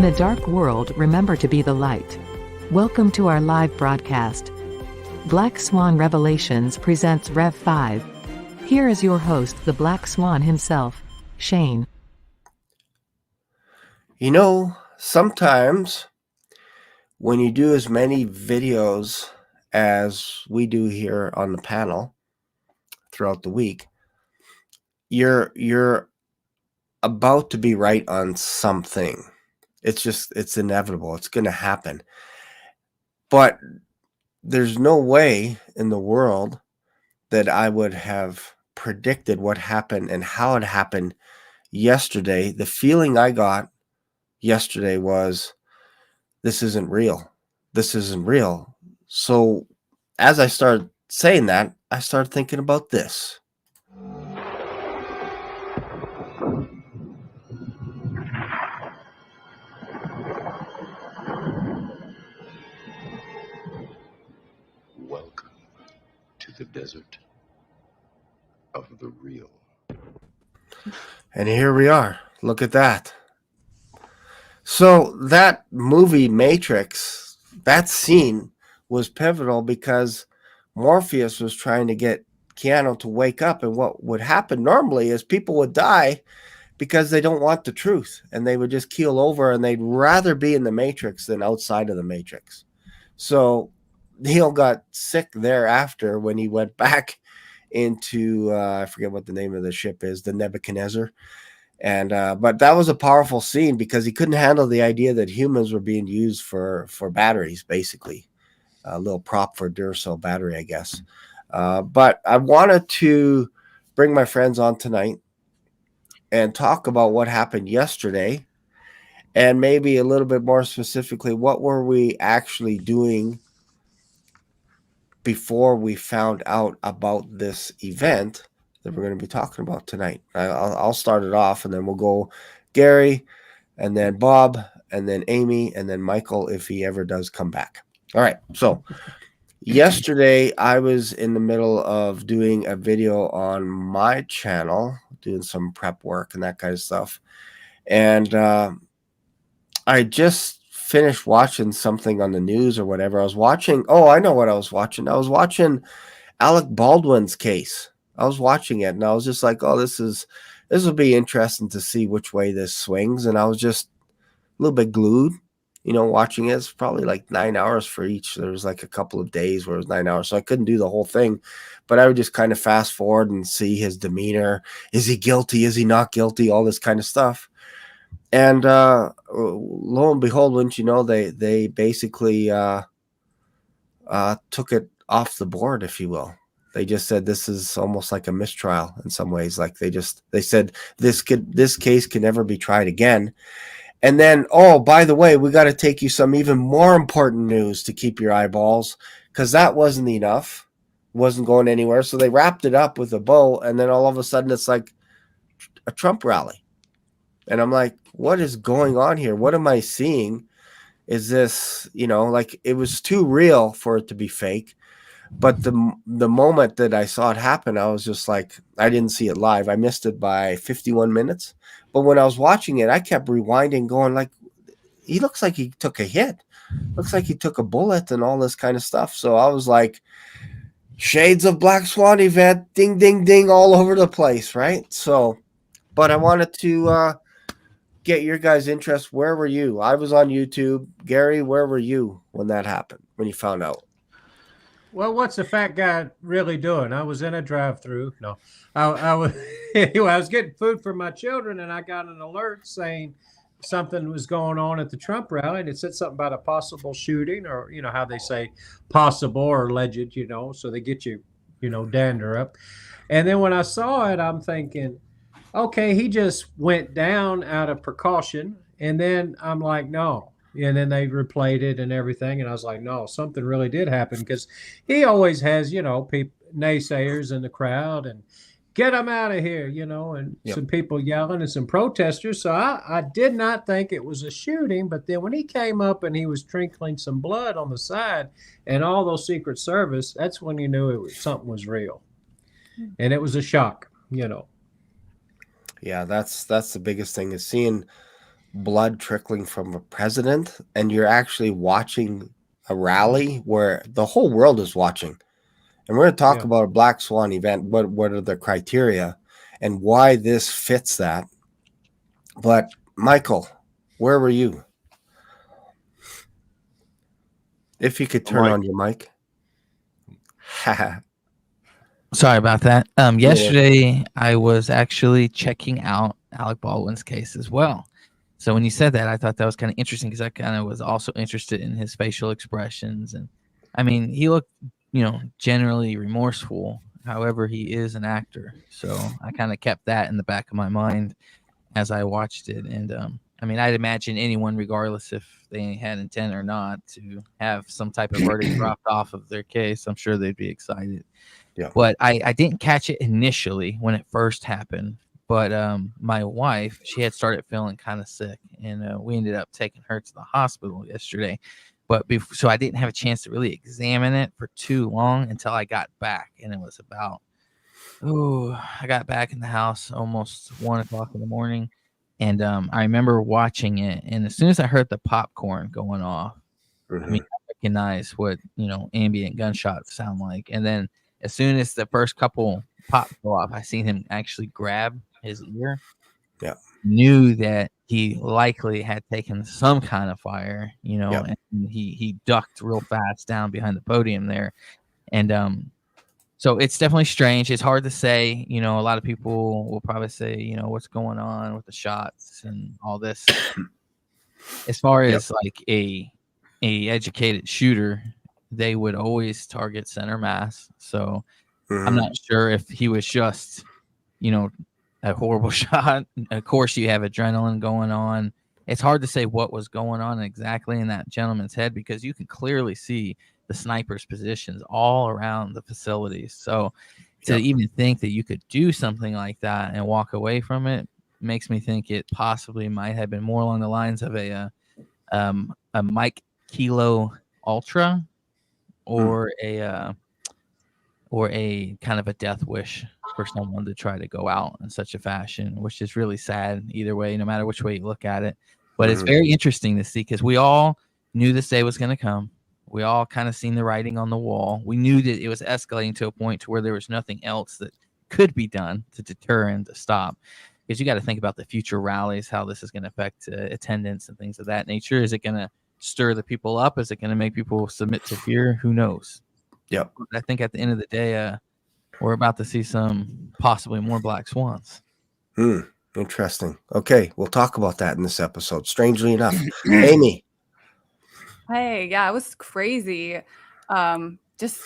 In a dark world, remember to be the light. Welcome to our live broadcast. Black Swan Revelations presents Rev 5. Here is your host, the Black Swan himself, Shane. You know, sometimes when you do as many videos as we do here on the panel throughout the week, you're about to be right on something. It's inevitable. It's going to happen. But there's no way in the world that I would have predicted what happened and how it happened yesterday. The feeling I got yesterday was, this isn't real. This isn't real. So as I started saying that, I started thinking about this. Welcome to the desert of the real. And here we are. Look at that. So that movie Matrix, that scene was pivotal because Morpheus was trying to get Keanu to wake up. And what would happen normally is people would die because they don't want the truth and they would just keel over and they'd rather be in the Matrix than outside of the Matrix. So Neil got sick thereafter when he went back into, I forget what the name of the ship is, the Nebuchadnezzar. And but that was a powerful scene because he couldn't handle the idea that humans were being used for batteries, basically. A little prop for a Duracell battery, I guess. But I wanted to bring my friends on tonight and talk about what happened yesterday and maybe a little bit more specifically, what were we actually doing before we found out about this event that we're going to be talking about tonight. I'll start it off, and then we'll go Gary, and then Bob, and then Amy, and then Michael if he ever does come back. All right. So yesterday I was in the middle of doing a video on my channel, doing some prep work and that kind of stuff. And I just finished watching something on the news or whatever. I was watching. Oh, I know what I was watching. I was watching Alec Baldwin's case. I was watching it and I was just like, oh, this will be interesting to see which way this swings. And I was just a little bit glued, watching it. It's probably like 9 hours for each. There was like a couple of days where it was 9 hours. So I couldn't do the whole thing, but I would just kind of fast forward and see his demeanor. Is he guilty? Is he not guilty? All this kind of stuff. And lo and behold, wouldn't you know, they basically took it off the board, if you will. They just said this is almost like a mistrial in some ways. Like they said this case can never be tried again. And then, oh, by the way, we got to take you some even more important news to keep your eyeballs, because that wasn't enough. It wasn't going anywhere. So they wrapped it up with a bow, and then all of a sudden it's like a Trump rally. And I'm like, what is going on here? What am I seeing? Is this, like it was too real for it to be fake. But the moment that I saw it happen, I was just like, I didn't see it live. I missed it by 51 minutes. But when I was watching it, I kept rewinding, going like, he looks like he took a hit. Looks like he took a bullet and all this kind of stuff. So I was like, shades of Black Swan event, ding, ding, ding, all over the place, right? So, but I wanted to get your guys' interest. Where were you? I was on YouTube. Gary, where were you when that happened, when you found out? Well, what's the fat guy really doing? I was in a drive-through. No, I was anyway. I was getting food for my children, and I got an alert saying something was going on at the Trump rally, and it said something about a possible shooting, or how they say possible or alleged, so they get you, dander up. And then when I saw it, I'm thinking, okay, he just went down out of precaution, and then I'm like, no. And then they replayed it and everything. And I was like, no, something really did happen, because he always has, naysayers in the crowd and get them out of here, and some people yelling and some protesters. So I did not think it was a shooting. But then when he came up and he was trickling some blood on the side and all those Secret Service, that's when you knew something was real. And it was a shock, Yeah, that's the biggest thing, is seeing blood trickling from a president, and you're actually watching a rally where the whole world is watching. And we're going to talk Yeah. about a Black Swan event, what are the criteria and why this fits that. But Michael, where were you? If you could turn on your mic. Sorry about that. Yesterday I was actually checking out Alec Baldwin's case as well. So when you said that, I thought that was kind of interesting because I kind of was also interested in his facial expressions. And I mean, he looked, generally remorseful. However, he is an actor. So I kind of kept that in the back of my mind as I watched it. And I mean, I'd imagine anyone, regardless if they had intent or not, to have some type of verdict dropped off of their case, I'm sure they'd be excited. Yeah. But I didn't catch it initially when it first happened. But my wife, she had started feeling kind of sick, and we ended up taking her to the hospital yesterday. But so I didn't have a chance to really examine it for too long until I got back, and it was about I got back in the house almost 1:00 in the morning, and I remember watching it, and as soon as I heard the popcorn going off, I mean, I recognized what ambient gunshots sound like, and then as soon as the first couple pop go off, I seen him actually grab his ear. Yeah. Knew that he likely had taken some kind of fire, and he ducked real fast down behind the podium there. And so it's definitely strange. It's hard to say, a lot of people will probably say, what's going on with the shots and all this. As far as like a educated shooter, they would always target center mass. So I'm not sure if he was just, a horrible shot. Of course, you have adrenaline going on. It's hard to say what was going on exactly in that gentleman's head because you can clearly see the sniper's positions all around the facilities. So to even think that you could do something like that and walk away from it makes me think it possibly might have been more along the lines of a Mike Kilo Ultra or a kind of a death wish for someone to try to go out in such a fashion, which is really sad either way, no matter which way you look at it. But it's very interesting to see because we all knew this day was going to come. We all kind of seen the writing on the wall. We knew that it was escalating to a point to where there was nothing else that could be done to deter and to stop. Because you got to think about the future rallies, how this is going to affect attendance and things of that nature. Is it going to stir the people up? Is it going to make people submit to fear? Who knows? Yep. I think at the end of the day, we're about to see some possibly more black swans. Interesting. Okay, we'll talk about that in this episode. Strangely enough, Amy. Hey, yeah, it was crazy. Just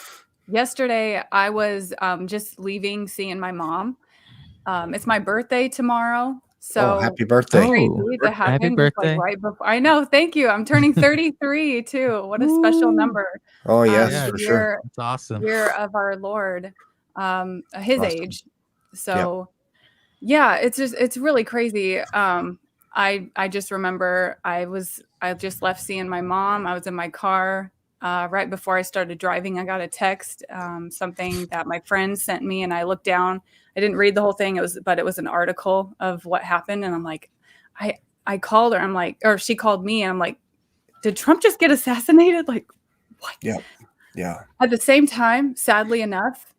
yesterday, I was just leaving, seeing my mom. It's my birthday tomorrow. So happy birthday. crazy to happen just, like, right before. I know, thank you. I'm turning 33 too. What a special number. Oh yes, for sure. It's awesome. Year of our Lord, his Awesome. age. So yeah, it's really crazy. I just remember I just left seeing my mom. I was in my car right before I started driving. I got a text, something that my friend sent me, and I looked down. I didn't read the whole thing. But it was an article of what happened, and I'm like, I called her. I'm like, or she called me, and I'm like, did Trump just get assassinated? Like, what? Yeah. At the same time, sadly enough,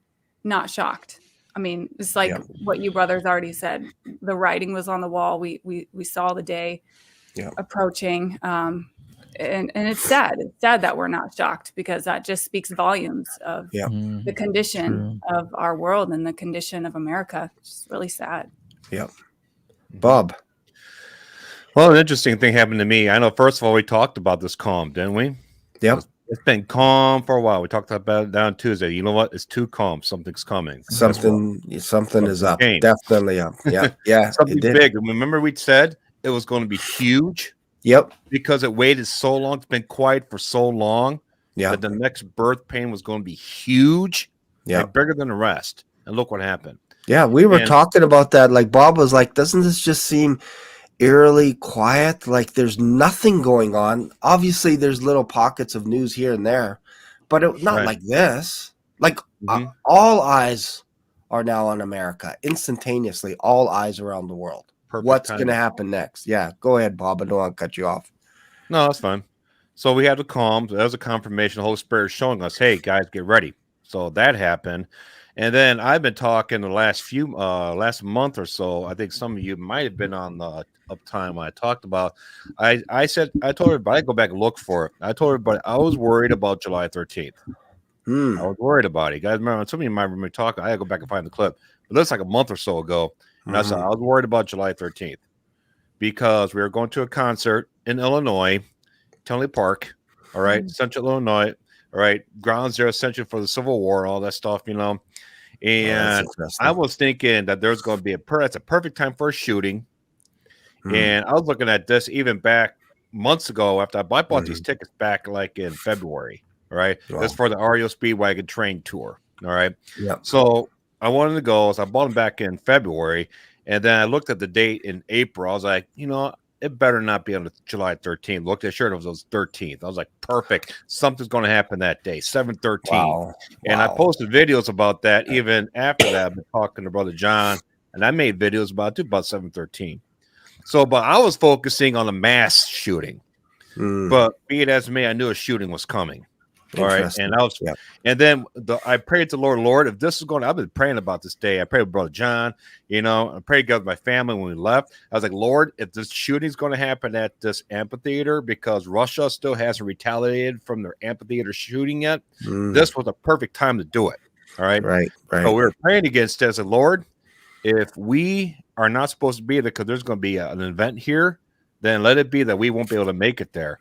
not shocked. I mean, it's like what you brothers already said. The writing was on the wall. We saw the day approaching. And it's sad. It's sad that we're not shocked because that just speaks volumes of the condition of our world and the condition of America. It's really sad. Yep. Bob. Well, an interesting thing happened to me. I know, first of all, we talked about this calm, didn't we? Yep. It's been calm for a while. We talked about it on Tuesday. You know what? It's too calm. Something's coming. Something is up. Changed. Definitely up. Yeah. Something big. Remember we said it was going to be huge? Yep. Because it waited so long. It's been quiet for so long. Yeah. That the next birth pain was going to be huge. Yeah. Like bigger than the rest. And look what happened. Yeah. We were talking about that. Like Bob was like, doesn't this just seem eerily quiet? Like there's nothing going on. Obviously there's little pockets of news here and there, but not like this. Like all eyes are now on America instantaneously. All eyes around the world. perfect what's time. going to happen next. Yeah, go ahead, Bob. I don't want to cut you off. No, that's fine. So we had the calms. That was a confirmation. The Holy Spirit showing us, hey, guys, get ready. So that happened. And then I've been talking the last month or so. I think some of you might have been on the uptime when I talked about. I told everybody, I go back and look for it. I told everybody I was worried about July 13th. I was worried about it. You guys remember? Some of you might remember me talking. I had to go back and find the clip. But that's like a month or so ago. And I said I was worried about July 13th because we were going to a concert in Illinois, Tinley Park. All right, Central Illinois. All right, grounds there essential for the Civil War and all that stuff, you know. And I was thinking that there's going to be that's a perfect time for a shooting. And I was looking at this even back months ago after I bought these tickets back like in February. All right, this for the REO Speedwagon train tour. All right, so I wanted to go, so I bought them back in February, and then I looked at the date in April. I was like, you know, it better not be on the July 13th. Looked at sure it was 13th. I was like, perfect. Something's going to happen that day, 7/13. Wow. And I posted videos about that even after that. I've been talking to Brother John, and I made videos about 7/13. So, but I was focusing on a mass shooting. But be it as may, I knew a shooting was coming. All right, and and then I prayed to the Lord, if this is going, I've been praying about this day. I prayed with Brother John, you know, I prayed with my family when we left. I was like, Lord, if this shooting is going to happen at this amphitheater because Russia still hasn't retaliated from their amphitheater shooting yet, this was a perfect time to do it. All right, right. So we were praying against it. I said, Lord, if we are not supposed to be there because there's going to be an event here, then let it be that we won't be able to make it there.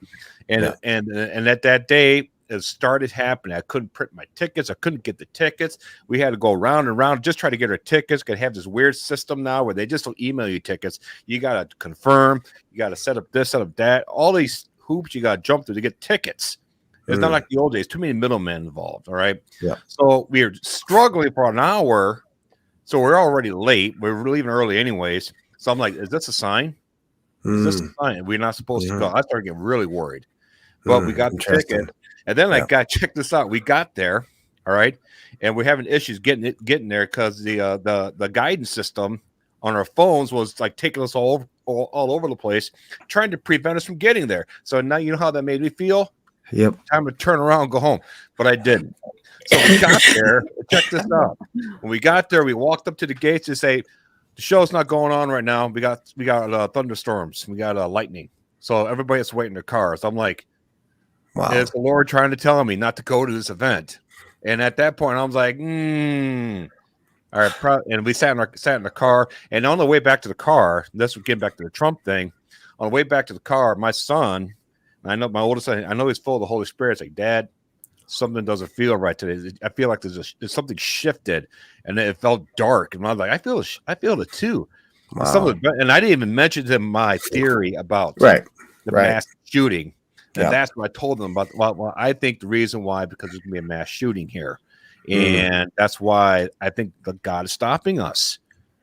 And and at that day, it started happening. I couldn't print my tickets. I couldn't get the tickets. We had to go round and round, just try to get our tickets. Could have this weird system now where they just don't email you tickets. You got to confirm. You got to set up this, set up that. All these hoops you got to jump through to get tickets. It's not like the old days. Too many middlemen involved. All right. Yeah. So we were struggling for an hour. So we're already late. We're leaving early anyways. So I'm like, is this a sign? Is this a sign? We're not supposed to go. I started getting really worried. But we got the ticket. And then I got, check this out. We got there, all right, and we're having issues getting there because the guidance system on our phones was like taking us all over the place, trying to prevent us from getting there. So now you know how that made me feel. Yep. Time to turn around and go home, but I didn't. So we got there. Check this out. When we got there, we walked up to the gates and say, "The show's not going on right now. We got thunderstorms. We got lightning. So everybody's waiting in their cars." I'm like. Wow. It's the Lord trying to tell me not to go to this event. And at that point, I was like, all right. And we sat in the car. And on the way back to the car, this would get back to the Trump thing. On the way back to the car, my son, I know my oldest son, I know he's full of the Holy Spirit. It's like, Dad, something doesn't feel right today. I feel like there's something shifted. And it felt dark. And I was like, I feel it too. Wow. And I didn't even mention to him my theory about the mass shooting. And that's what I told them about. Well, I think the reason why, because there's going to be a mass shooting here. And that's why I think that God is stopping us.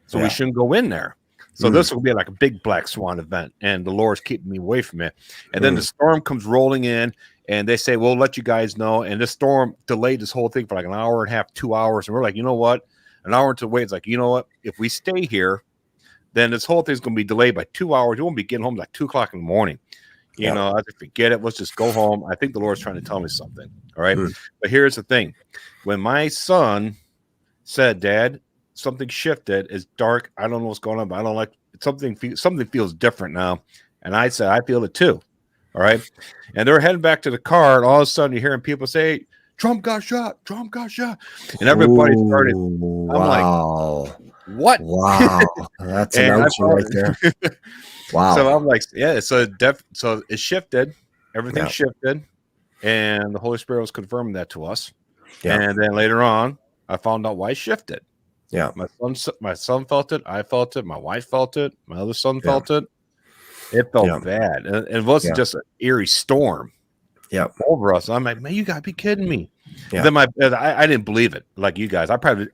So we shouldn't go in there. So this will be like a big Black Swan event. And the Lord's keeping me away from it. And then the storm comes rolling in. And they say, we'll let you guys know. And the storm delayed this whole thing for like an hour and a half, 2 hours. And we're like, you know what? An hour to wait. It's like, you know what? If we stay here, then this whole thing's going to be delayed by 2 hours. You won't be getting home like 2 o'clock in the morning. You know, I just forget it. Let's just go home. I think the Lord's trying to tell me something. All right. But here's the thing. When my son said, Dad, something shifted. It's dark. I don't know what's going on, but I don't like it. Something feels different now. And I said, I feel it too. All right. And they're heading back to the car. And all of a sudden you're hearing people say, Trump got shot. Trump got shot. And everybody started. I'm like, what? Wow. That's an ouchie right there. Wow. So I'm like, yeah, so it shifted. Everything shifted. And the Holy Spirit was confirming that to us. Yeah. And then later on, I found out why it shifted. Yeah. My son felt it. I felt it. My wife felt it. My other son felt it. It felt bad. And it wasn't just an eerie storm over us. I'm like, man, you got to be kidding me. Yeah. Then I didn't believe it like you guys.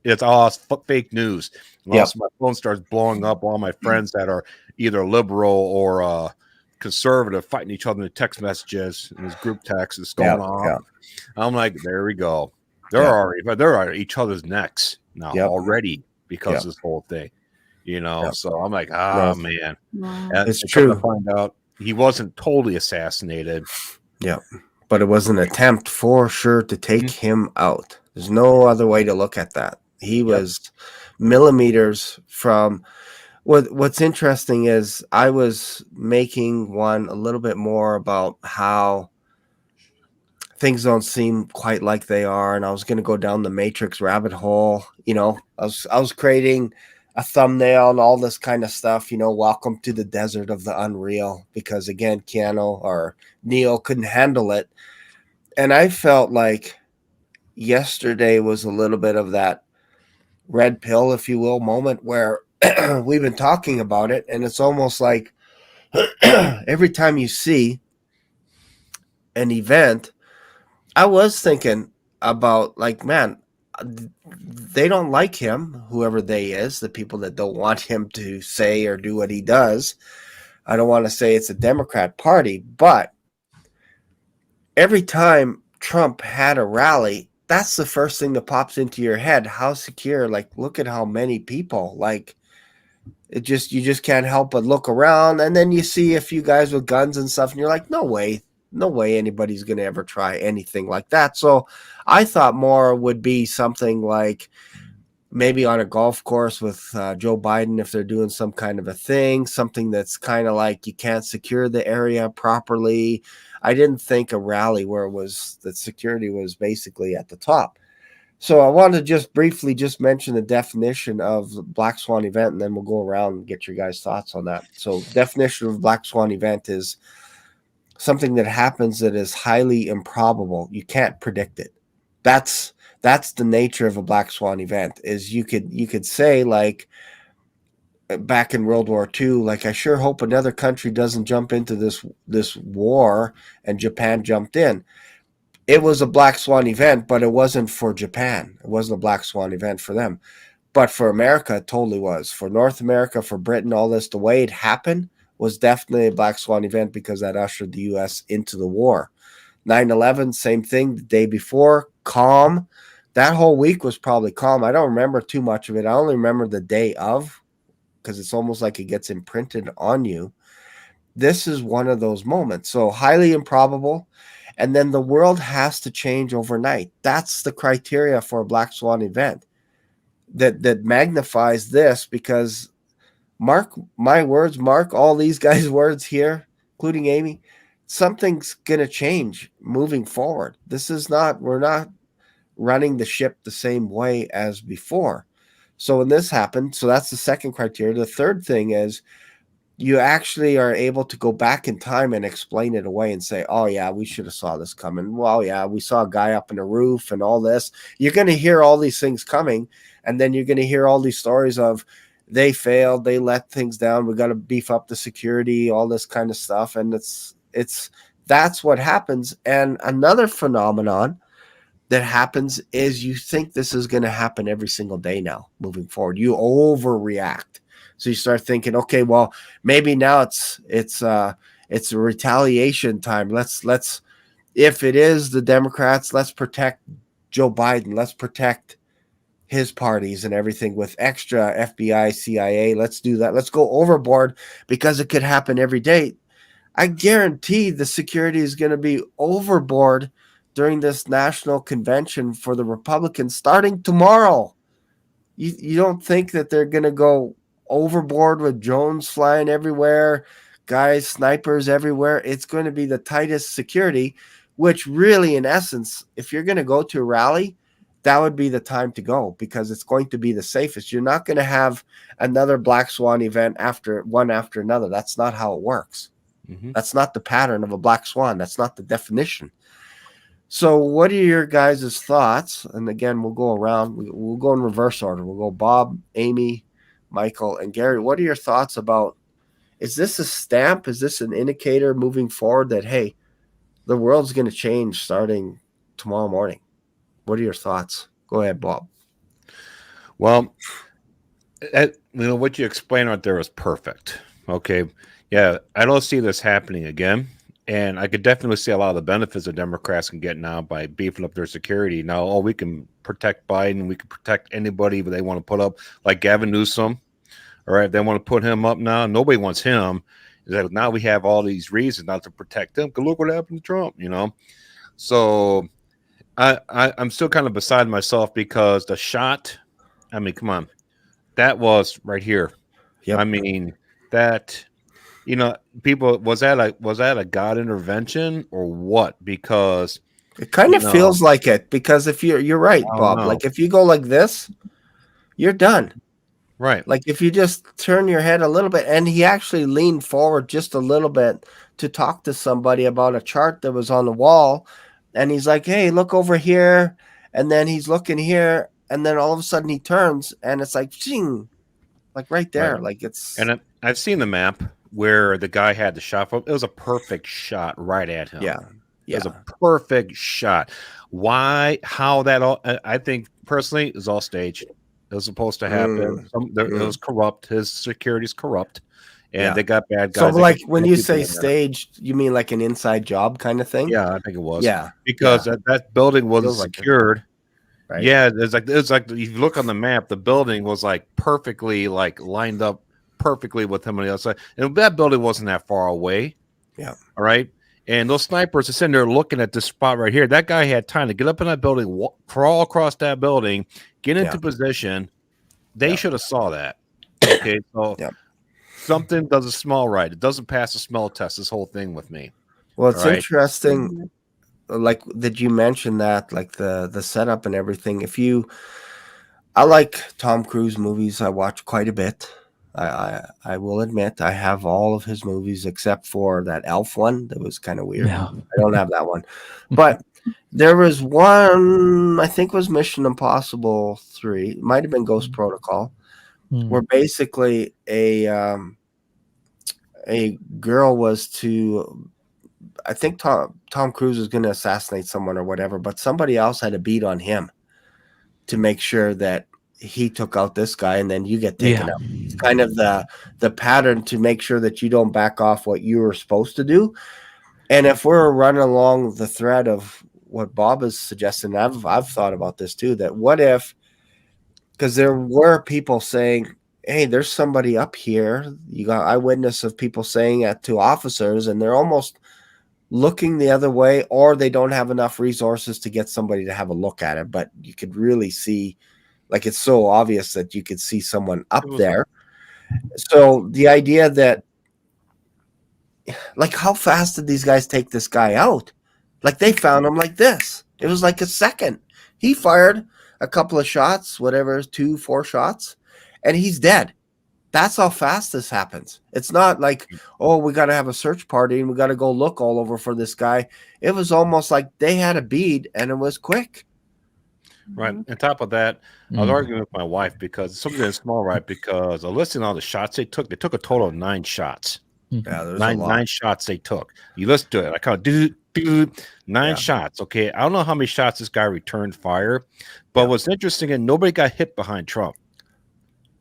It's all fake news. My phone starts blowing up. All my friends that are either liberal or conservative fighting each other in the text messages and this group text is going on. Yeah. I'm like, there we go. They're at each other's necks now already because of this whole thing. Yep. So I'm like, No. man. Wow. And It's come to true. find out he wasn't totally assassinated. Yeah. But it was an attempt for sure to take him out. There's no other way to look at that. He was millimeters from what's interesting is I was making one a little bit more about how things don't seem quite like they are, and I was going to go down the Matrix rabbit hole. I was creating a thumbnail and all this kind of stuff. Welcome to the desert of the unreal, because again, Keanu or Neo couldn't handle it, and I felt like yesterday was a little bit of that red pill, if you will, moment where we've been talking about it, and it's almost like every time you see an event, I was thinking about like, man, they don't like him, whoever they is, the people that don't want him to say or do what he does. I don't want to say it's a Democrat Party, but every time Trump had a rally, that's the first thing that pops into your head. How secure, like, look at how many people, like, you just can't help but look around, and then you see a few guys with guns and stuff, and you're like, no way anybody's going to ever try anything like that. So I thought more would be something like maybe on a golf course with Joe Biden, if they're doing some kind of a thing, something that's kind of like you can't secure the area properly. I didn't think a rally where it was that security was basically at the top. So I want to just briefly just mention the definition of Black Swan event, and then we'll go around and get your guys' thoughts on that. So definition of Black Swan event is something that happens that is highly improbable. You can't predict it. That's the nature of a Black Swan event. Is you could say, like back in World War II, like, I sure hope another country doesn't jump into this war, and Japan jumped in. It was a Black Swan event, but it wasn't for Japan. It wasn't a Black Swan event for them. But for America, it totally was. For North America, for Britain, all this, the way it happened was definitely a Black Swan event, because that ushered the U.S. into the war. 9/11, same thing. The day before, calm. That whole week was probably calm. I don't remember too much of it. I only remember the day of, because it's almost like it gets imprinted on you. This is one of those moments. So highly improbable. And then the world has to change overnight. That's the criteria for a Black Swan event that magnifies this, because mark my words, mark all these guys' words here, including Amy, something's going to change moving forward. We're not running the ship the same way as before. So when this happened, so that's the second criteria. The third thing is you actually are able to go back in time and explain it away and say, oh yeah, we should have saw this coming. Well, yeah, we saw a guy up in a roof and all this. You're going to hear all these things coming, and then you're going to hear all these stories of they failed, they let things down, we got to beef up the security, all this kind of stuff. And that's what happens. And another phenomenon that happens is you think this is going to happen every single day now moving forward. You overreact. So you start thinking, okay, well, maybe now it's a retaliation time. Let's if it is the Democrats, let's protect Joe Biden. Let's protect his parties and everything with extra FBI, CIA. Let's do that. Let's go overboard, because it could happen every day. I guarantee the security is going to be overboard during this national convention for the Republicans starting tomorrow. You don't think that they're going to go overboard with drones flying everywhere, guys, snipers everywhere? It's going to be the tightest security, which really, in essence, if you're going to go to a rally, that would be the time to go, because it's going to be the safest. You're not going to have another Black Swan event after another. That's not how it works. Mm-hmm. That's not the pattern of a Black Swan. That's not the definition. So what are your guys' thoughts? And again, we'll go around. We'll go in reverse order. We'll go Bob, Amy, Michael, and Gary. What are your thoughts about, is this a stamp? Is this an indicator moving forward that, hey, the world's going to change starting tomorrow morning? What are your thoughts? Go ahead, Bob. Well, what you explained right there was perfect. Okay. Yeah, I don't see this happening again. And I could definitely see a lot of the benefits the Democrats can get now by beefing up their security. Now, we can protect Biden. We can protect anybody they want to put up, like Gavin Newsom. All right, they want to put him up now. Nobody wants him. That now we have all these reasons not to protect him. Because look what happened to Trump, you know. So I'm still kind of beside myself because the shot. I mean, come on, that was right here. Yep. I mean that. You know, people was that a God intervention or what? Because it kind of feels like it. Because if you're right, Bob. know. Like if you go like this, you're done. Right. Like if you just turn your head a little bit, and he actually leaned forward just a little bit to talk to somebody about a chart that was on the wall, and he's like, "Hey, look over here," and then he's looking here, and then all of a sudden he turns, and it's like, "Ching," like right there, Right. like it's. And I've seen the map where the guy had the shot. It was a perfect shot right at him. Yeah. It was a perfect shot. Why? How that all? I think personally, it was all staged. It was supposed to happen. It was corrupt. His security's corrupt, and they got bad guys. So, like when you say staged, you mean like an inside job kind of thing? Yeah, I think it was. Yeah, because that building wasn't Feels like it. secured. Right. Yeah, it's like if you look on the map, the building was like perfectly like lined up perfectly with him on the outside, and that building wasn't that far away. Yeah. All right. And those snipers are sitting there looking at this spot right here. That guy had time to get up in that building, crawl across that building, get into position. They should have saw that. Okay, so something doesn't smell right. It doesn't pass the smell test. This whole thing with me. Well, it's interesting. Like, did you mention that? Like the setup and everything. I like Tom Cruise movies. I watch quite a bit. I will admit I have all of his movies except for that Elf one. That was kind of weird. Yeah. I don't have that one. But there was one, I think it was Mission Impossible 3. It might have been Ghost Protocol, where basically a girl was to, I think Tom Cruise was going to assassinate someone or whatever, but somebody else had a beat on him to make sure that he took out this guy, and then you get taken out. It's kind of the pattern to make sure that you don't back off what you were supposed to do. And if we're running along the thread of what Bob is suggesting, I've thought about this too, that what if, because there were people saying, hey, there's somebody up here. You got eyewitness of people saying that to officers, and they're almost looking the other way, or they don't have enough resources to get somebody to have a look at it. But you could really see, like, it's so obvious that you could see someone up there. So the idea that, like, how fast did these guys take this guy out? Like, they found him like this. It was like a second. He fired a couple of shots, whatever, 4 shots, and he's dead. That's how fast this happens. It's not like, oh, we got to have a search party and we got to go look all over for this guy. It was almost like they had a bead and it was quick. Right. On top of that, I was arguing with my wife because something that's small, right? Because listing all the shots they took a total of 9 shots. Yeah, there's nine shots they took. You listen to it. I count 9 shots. Okay. I don't know how many shots this guy returned fire, but what's interesting, and nobody got hit behind Trump.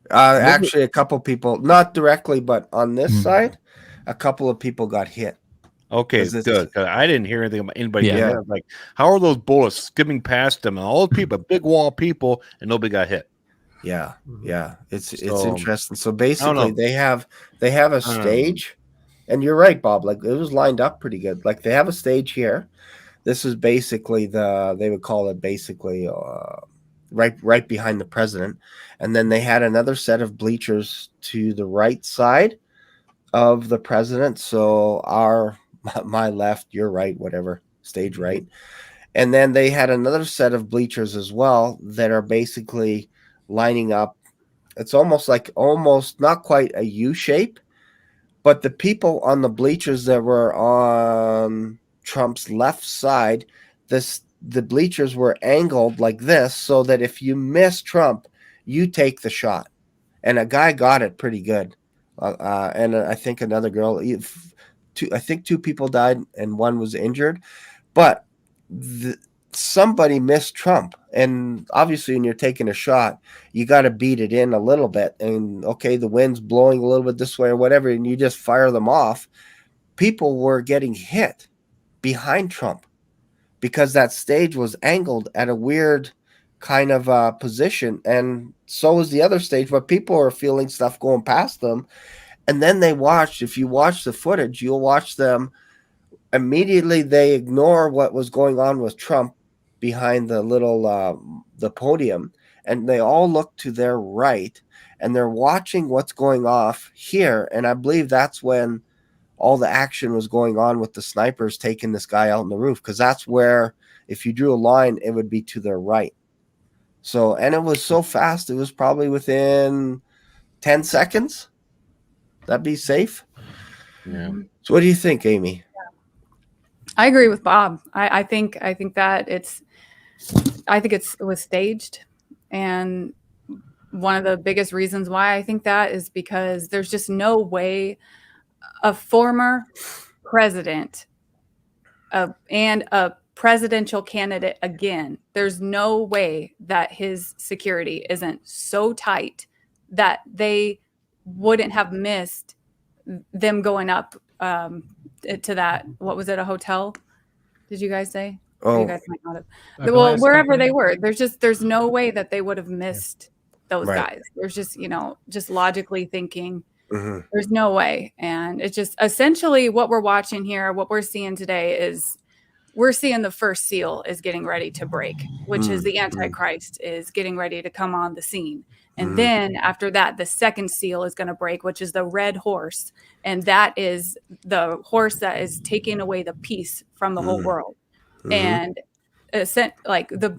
Actually, a couple people, not directly, but on this side, a couple of people got hit. Okay, good. I didn't hear anything about anybody. Yeah. Like, how are those bullets skimming past them and all the people, a big wall of people, and nobody got hit? Yeah, yeah. It's interesting. So basically, they have a stage, and you're right, Bob. Like, it was lined up pretty good. Like, they have a stage here. This is basically they would call it basically right behind the president, and then they had another set of bleachers to the right side of the president. So my left, your right, whatever, stage right. And then they had another set of bleachers as well that are basically lining up. It's almost not quite a U shape, but the people on the bleachers that were on Trump's left side, the bleachers were angled like this so that if you miss Trump, you take the shot. And a guy got it pretty good. And I think another girl, I think 2 people died and 1 was injured, but somebody missed Trump. And obviously when you're taking a shot, you got to beat it in a little bit. And okay, the wind's blowing a little bit this way or whatever, and you just fire them off. People were getting hit behind Trump because that stage was angled at a weird kind of position, and so is the other stage, but people are feeling stuff going past them. And then they watch, if you watch the footage, you'll watch them immediately. They ignore what was going on with Trump behind the little the podium, and they all look to their right, and they're watching what's going off here. And I believe that's when all the action was going on with the snipers taking this guy out on the roof, because that's where, if you drew a line, it would be to their right. So, and it was so fast, it was probably within 10 seconds. That'd be safe. Yeah. So what do you think, Amy? I agree with Bob. I think that it was staged, and one of the biggest reasons why I think that is because there's just no way a former president and a presidential candidate again, there's no way that his security isn't so tight that they wouldn't have missed them going up to that. What was it? A hotel? Did you guys say? Oh, you guys might not have. Well, wherever they were, there's no way that they would have missed those guys. There's just, just logically thinking, there's no way. And it's just essentially what we're watching here, what we're seeing today is we're seeing the first seal is getting ready to break, which is the Antichrist is getting ready to come on the scene. And then after that, the second seal is going to break, which is the red horse. And that is the horse that is taking away the peace from the whole world. And like the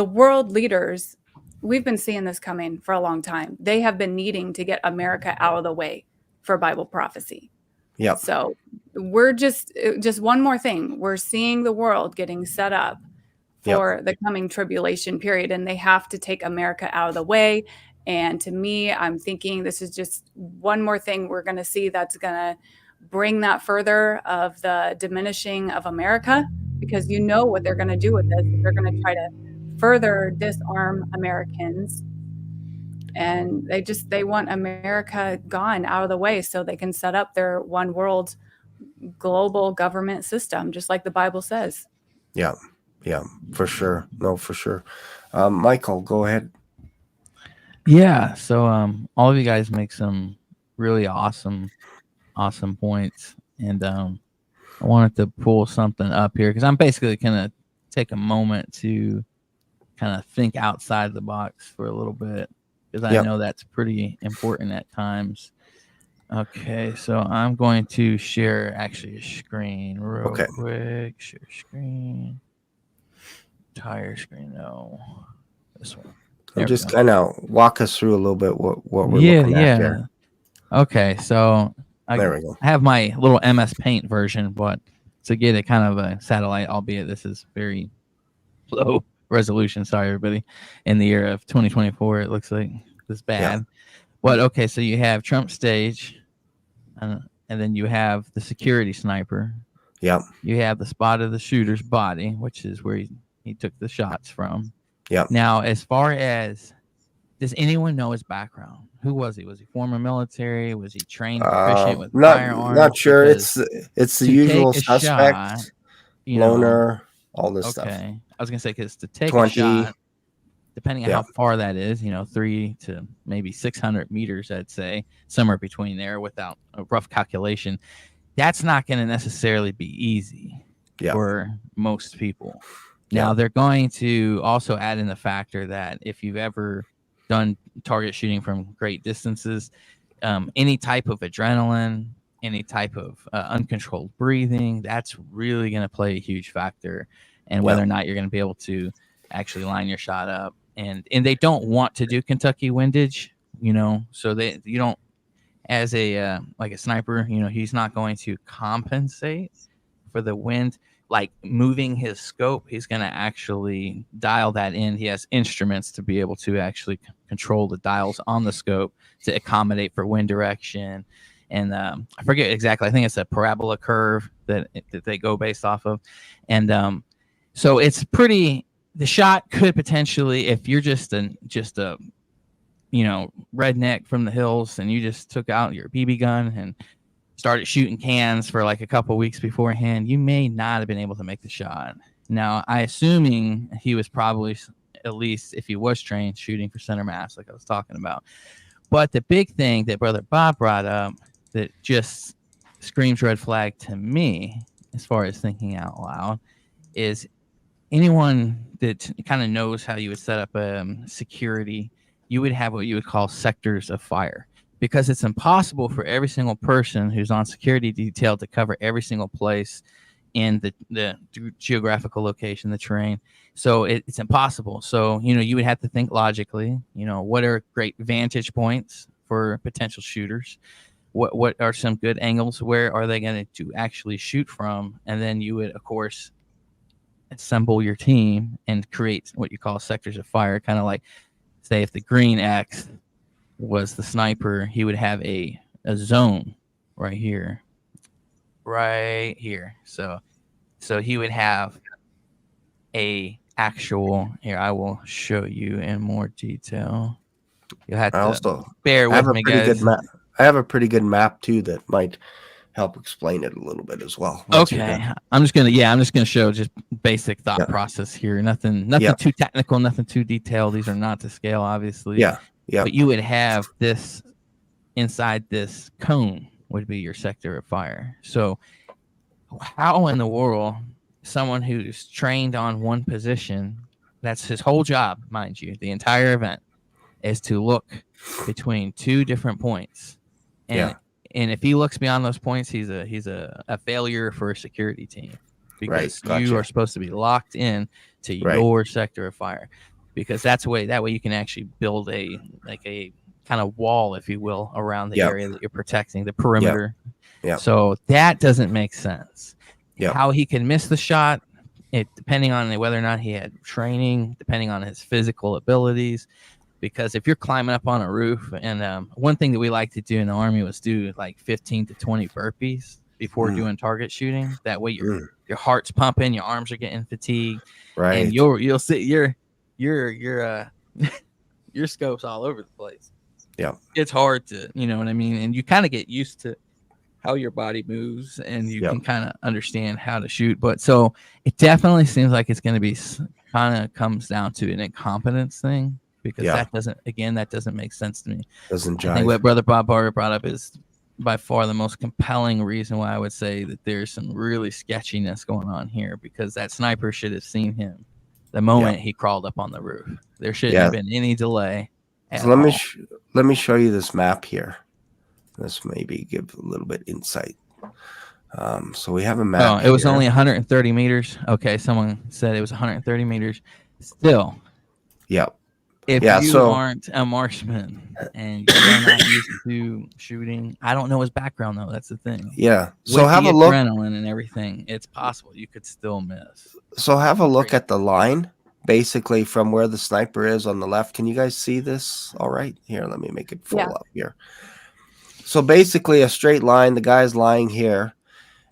world leaders, we've been seeing this coming for a long time. They have been needing to get America out of the way for Bible prophecy. Yeah. So we're just one more thing. We're seeing the world getting set up for the coming tribulation period, and they have to take America out of the way. And to me, I'm thinking this is just one more thing we're going to see that's going to bring that further of the diminishing of America, because what they're going to do with this. They're going to try to further disarm Americans, and they want America gone out of the way so they can set up their one world global government system, just like the Bible says. Yeah, for sure. No, for sure. Michael, go ahead. Yeah, so all of you guys make some really awesome points, and I wanted to pull something up here because I'm basically gonna take a moment to kind of think outside the box for a little bit, because I know that's pretty important at times. Okay, so I'm going to share actually a screen real quick. Share screen. Entire screen. No, this one. And just kind of walk us through a little bit what we're looking at here. Okay, so there we go. I have my little MS Paint version, but to get it kind of a satellite, albeit this is very low resolution. Sorry, everybody. In the year of 2024, it looks like it's bad. Yeah. But okay, so you have Trump stage, and then you have the security sniper. Yep. You have the spot of the shooter's body, which is where he took the shots from. Yeah. Now, as far as, does anyone know his background? Who was he? Was he former military? Was he trained proficient with firearms? Not sure. It's the usual suspect, loner, all this stuff. Okay. I was gonna say, because to take a shot, depending on how far that is, 3 to maybe 600 meters, I'd say somewhere between there, without a rough calculation, that's not going to necessarily be easy for most people. Now, they're going to also add in the factor that if you've ever done target shooting from great distances, any type of adrenaline, any type of uncontrolled breathing, that's really going to play a huge factor in whether or not you're going to be able to actually line your shot up. And they don't want to do Kentucky windage, so you don't, as a like a sniper, he's not going to compensate for the wind. Like moving his scope, he's going to actually dial that in. He has instruments to be able to actually control the dials on the scope to accommodate for wind direction. And I forget exactly. I think it's a parabola curve that they go based off of. And so it's pretty. The shot could potentially, if you're just a redneck from the hills and you just took out your BB gun and started shooting cans for like a couple weeks beforehand, you may not have been able to make the shot. Now, I assuming he was probably at least if he was trained shooting for center mass, like I was talking about. But the big thing that Brother Bob brought up that just screams red flag to me, as far as thinking out loud, is anyone that kind of knows how you would set up security, you would have what you would call sectors of fire, because it's impossible for every single person who's on security detail to cover every single place in the geographical location, the terrain. So it's impossible. So, you would have to think logically, what are great vantage points for potential shooters? What are some good angles? Where are they going to actually shoot from? And then you would, of course, assemble your team and create what you call sectors of fire. Kind of like, say, if the green X was the sniper, he would have a zone right here. So he would have a actual, here, I will show you in more detail. You'll have to bear with me, guys. I have a pretty good map too that might help explain it a little bit as well. Okay. I'm just gonna show just basic thought process here. Nothing too technical, nothing too detailed. These are not to scale, obviously. Yeah. But you would have this inside this cone would be your sector of fire. So how in the world someone who's trained on one position, that's his whole job, mind you, the entire event, is to look between two different points. And if he looks beyond those points, he's a failure for a security team, because you are supposed to be locked in to your sector of fire, because that way you can actually build a kind of wall, if you will, around the area that you're protecting, the perimeter. So that doesn't make sense. How he can miss the shot, depending on whether or not he had training, depending on his physical abilities. Because if you're climbing up on a roof, and one thing that we like to do in the Army was do like 15 to 20 burpees before doing target shooting. That way your heart's pumping, your arms are getting fatigued, and you'll see your scope's all over the place. Yeah, it's hard to, you know what I mean, and you kind of get used to how your body moves, and you can kind of understand how to shoot. But so it definitely seems like it's going to be kind of comes down to an incompetence thing. Because that doesn't make sense to me. Doesn't jive. I think what Brother Bob Barber brought up is by far the most compelling reason why I would say that there's some really sketchiness going on here, because that sniper should have seen him the moment he crawled up on the roof. There shouldn't have been any delay. So let me show you this map here. This maybe give a little bit insight. So we have a map. Oh, it was only 130 meters. Okay, someone said it was 130 meters. Still. Yep. If you aren't a marksman and you're not used to shooting, I don't know his background though. That's the thing. Yeah. So with have the a look. Adrenaline and everything, it's possible you could still miss. So have a look at the line, basically from where the sniper is on the left. Can you guys see this? All right. Here, let me make it full up here. So basically a straight line. The guy's lying here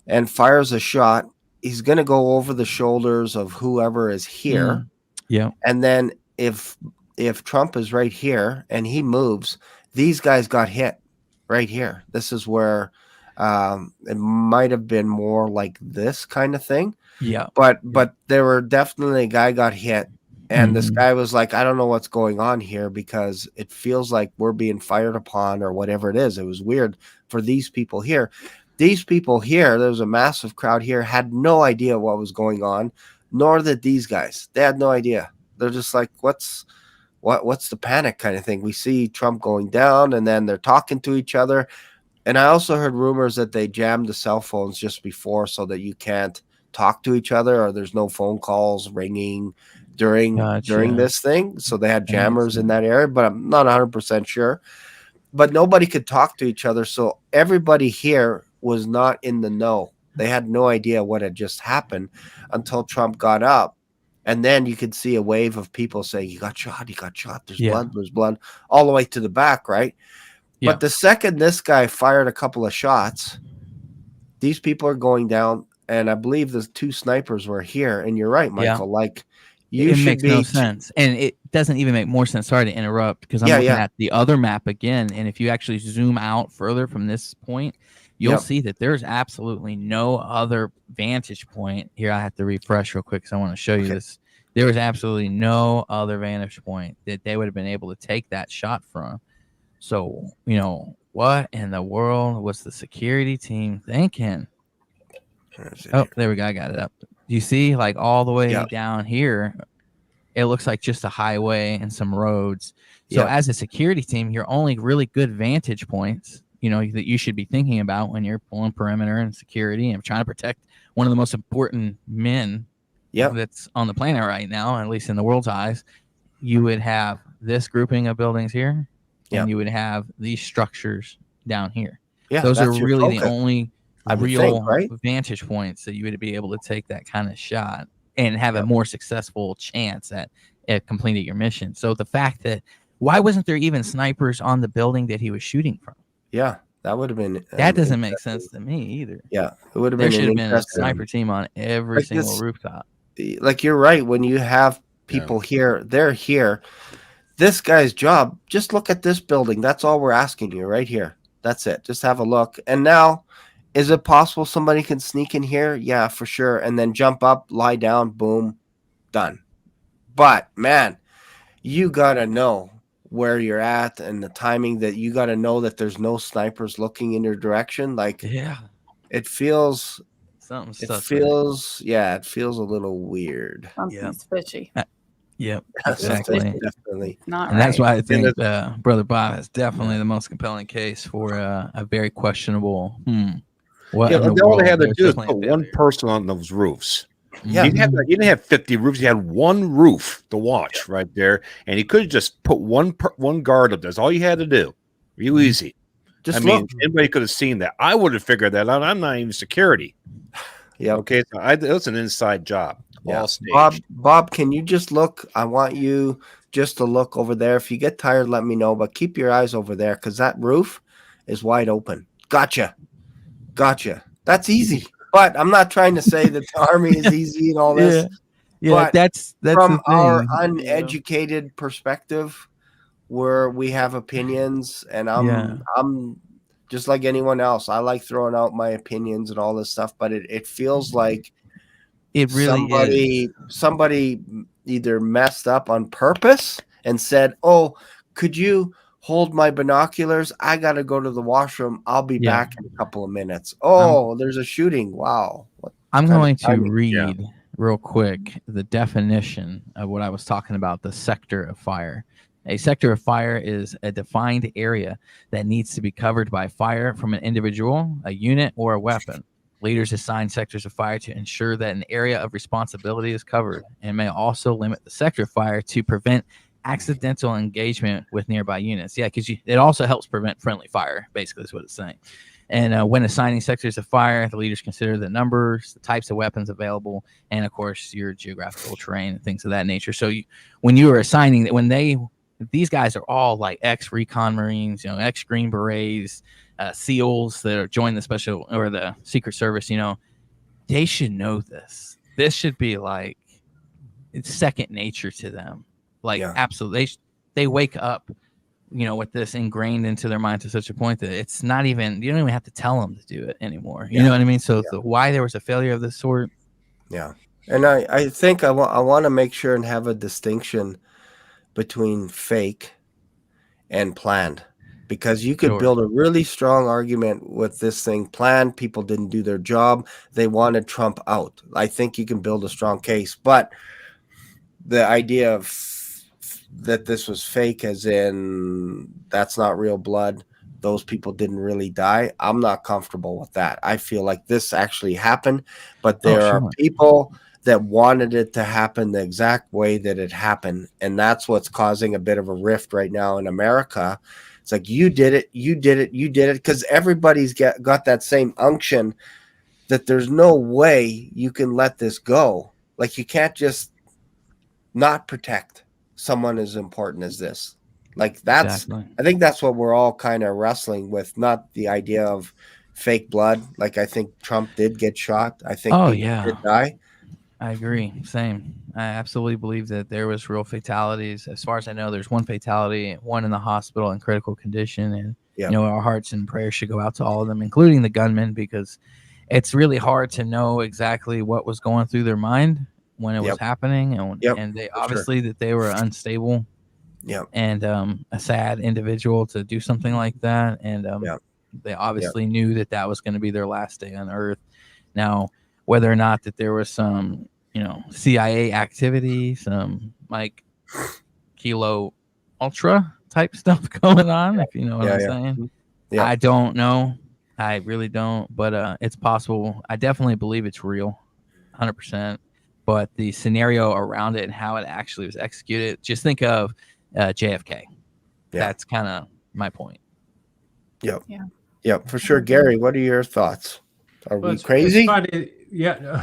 and fires a shot. He's going to go over the shoulders of whoever is here. Yeah. And then if Trump is right here and he moves, these guys got hit right here. This is where it might have been more like this kind of thing. Yeah. But there were definitely a guy got hit, and this guy was like, I don't know what's going on here, because it feels like we're being fired upon or whatever it is. It was weird for these people here. These people here, there was a massive crowd here, had no idea what was going on, nor did these guys. They had no idea. They're just like, what's the panic kind of thing? We see Trump going down, and then they're talking to each other. And I also heard rumors that they jammed the cell phones just before so that you can't talk to each other, or there's no phone calls ringing during this thing. So they had jammers in that area, but I'm not 100% sure. But nobody could talk to each other. So everybody here was not in the know. They had no idea what had just happened until Trump got up. And then you could see a wave of people saying, he got shot, there's blood, all the way to the back, right? Yeah. But the second this guy fired a couple of shots, these people are going down, and I believe the two snipers were here. And you're right, Michael, like it makes no sense. And it doesn't even make more sense. Sorry to interrupt, because I'm looking at the other map again, and if you actually zoom out further from this point, you'll see that there's absolutely no other vantage point. Here, I have to refresh real quick because I want to show you this. There was absolutely no other vantage point that they would have been able to take that shot from. So, what in the world was the security team thinking? Oh, there we go. I got it up. You see, like all the way down here, it looks like just a highway and some roads. So as a security team, your only really good vantage points, that you should be thinking about when you're pulling perimeter and security and trying to protect one of the most important men that's on the planet right now, at least in the world's eyes, you would have this grouping of buildings here, and you would have these structures down here. Yeah, those are really the only real vantage points that you would be able to take that kind of shot and have a more successful chance at completing your mission. So the fact that why wasn't there even snipers on the building that he was shooting from? Yeah, that would have been. That doesn't make sense to me either. Yeah, it would have been. There should have been a sniper team on every single rooftop. Like you're right. When you have people here, they're here. This guy's job. Just look at this building. That's all we're asking you right here. That's it. Just have a look. And now, is it possible somebody can sneak in here? Yeah, for sure. And then jump up, lie down, boom, done. But man, you gotta know where you're at and the timing, that you got to know that there's no snipers looking in your direction. Like, it feels something. It feels a little weird. Something's fishy. Yep, exactly. Definitely. Not and right. That's why I think Brother Bob is definitely the most compelling case for a very questionable. What all they had to do is put one person on those roofs. Yeah, you didn't have 50 roofs. You had one roof to watch right there, and you could have just put one guard up there. That's all you had to do. Real easy. Anybody could have seen that. I would have figured that out. I'm not even security. Yeah. Okay. So it was an inside job. Yeah. Bob, can you just look? I want you just to look over there. If you get tired, let me know. But keep your eyes over there, because that roof is wide open. Gotcha. That's easy. But I'm not trying to say that the army is easy and all this. Yeah, that's from our uneducated perspective, where we have opinions, and I'm just like anyone else. I like throwing out my opinions and all this stuff, but it feels like it really somebody either messed up on purpose and said, "Oh, could you hold my binoculars? I got to go to the washroom. I'll be back in a couple of minutes." Oh, there's a shooting. Wow. I'm going to read real quick the definition of what I was talking about, the sector of fire. A sector of fire is a defined area that needs to be covered by fire from an individual, a unit, or a weapon. Leaders assign sectors of fire to ensure that an area of responsibility is covered, and may also limit the sector of fire to prevent accidental engagement with nearby units. Yeah, because it also helps prevent friendly fire, basically is what it's saying. And when assigning sectors of fire, the leaders consider the numbers, the types of weapons available, and of course your geographical terrain and things of that nature. So when you are assigning that, these guys are all like ex-recon Marines, ex-Green Berets, SEALs that are joined the special or the Secret Service, they should know this. This should be like, it's second nature to them. Like, absolutely. They wake up, with this ingrained into their mind to such a point that it's not even, you don't even have to tell them to do it anymore. You know what I mean? So why there was a failure of this sort. Yeah. And I think I want to make sure and have a distinction between fake and planned, because you could build a really strong argument with this thing. Planned, people didn't do their job. They wanted Trump out. I think you can build a strong case, but the idea of that this was fake, as in that's not real blood, those people didn't really die, I'm not comfortable with that. I feel like this actually happened, but there are people that wanted it to happen the exact way that it happened, and that's what's causing a bit of a rift right now in America. It's like, you did it, because everybody's got that same unction that there's no way you can let this go. Like, you can't just not protect someone as important as this. Like, that's I think that's what we're all kind of wrestling with, not the idea of fake blood. Like, I think Trump did get shot. I think people did die. I agree. Same. I absolutely believe that there was real fatalities. As far as I know, there's one fatality, one in the hospital in critical condition, and our hearts and prayers should go out to all of them, including the gunmen, because it's really hard to know exactly what was going through their mind when it was happening, and they obviously that they were unstable. And a sad individual to do something like that, and they obviously knew that that was going to be their last day on Earth. Now, whether or not that there was some, CIA activity, some like Kilo Ultra type stuff going on, if you know what I'm saying. I don't know. I really don't, but it's possible. I definitely believe it's real, 100%. But the scenario around it and how it actually was executed, just think of JFK. That's kind of my point. For sure. Gary, what are your thoughts? Are we crazy? It's funny.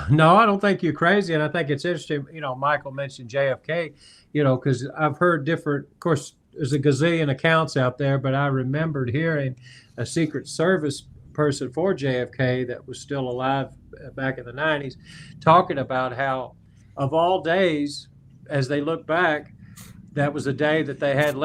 No, I don't think you're crazy, and I think it's interesting. Michael mentioned JFK. Because I've heard different. Of course, there's a gazillion accounts out there, but I remembered hearing a Secret Service person for JFK that was still alive back in the 90s talking about how, of all days, as they look back, that was a day that they had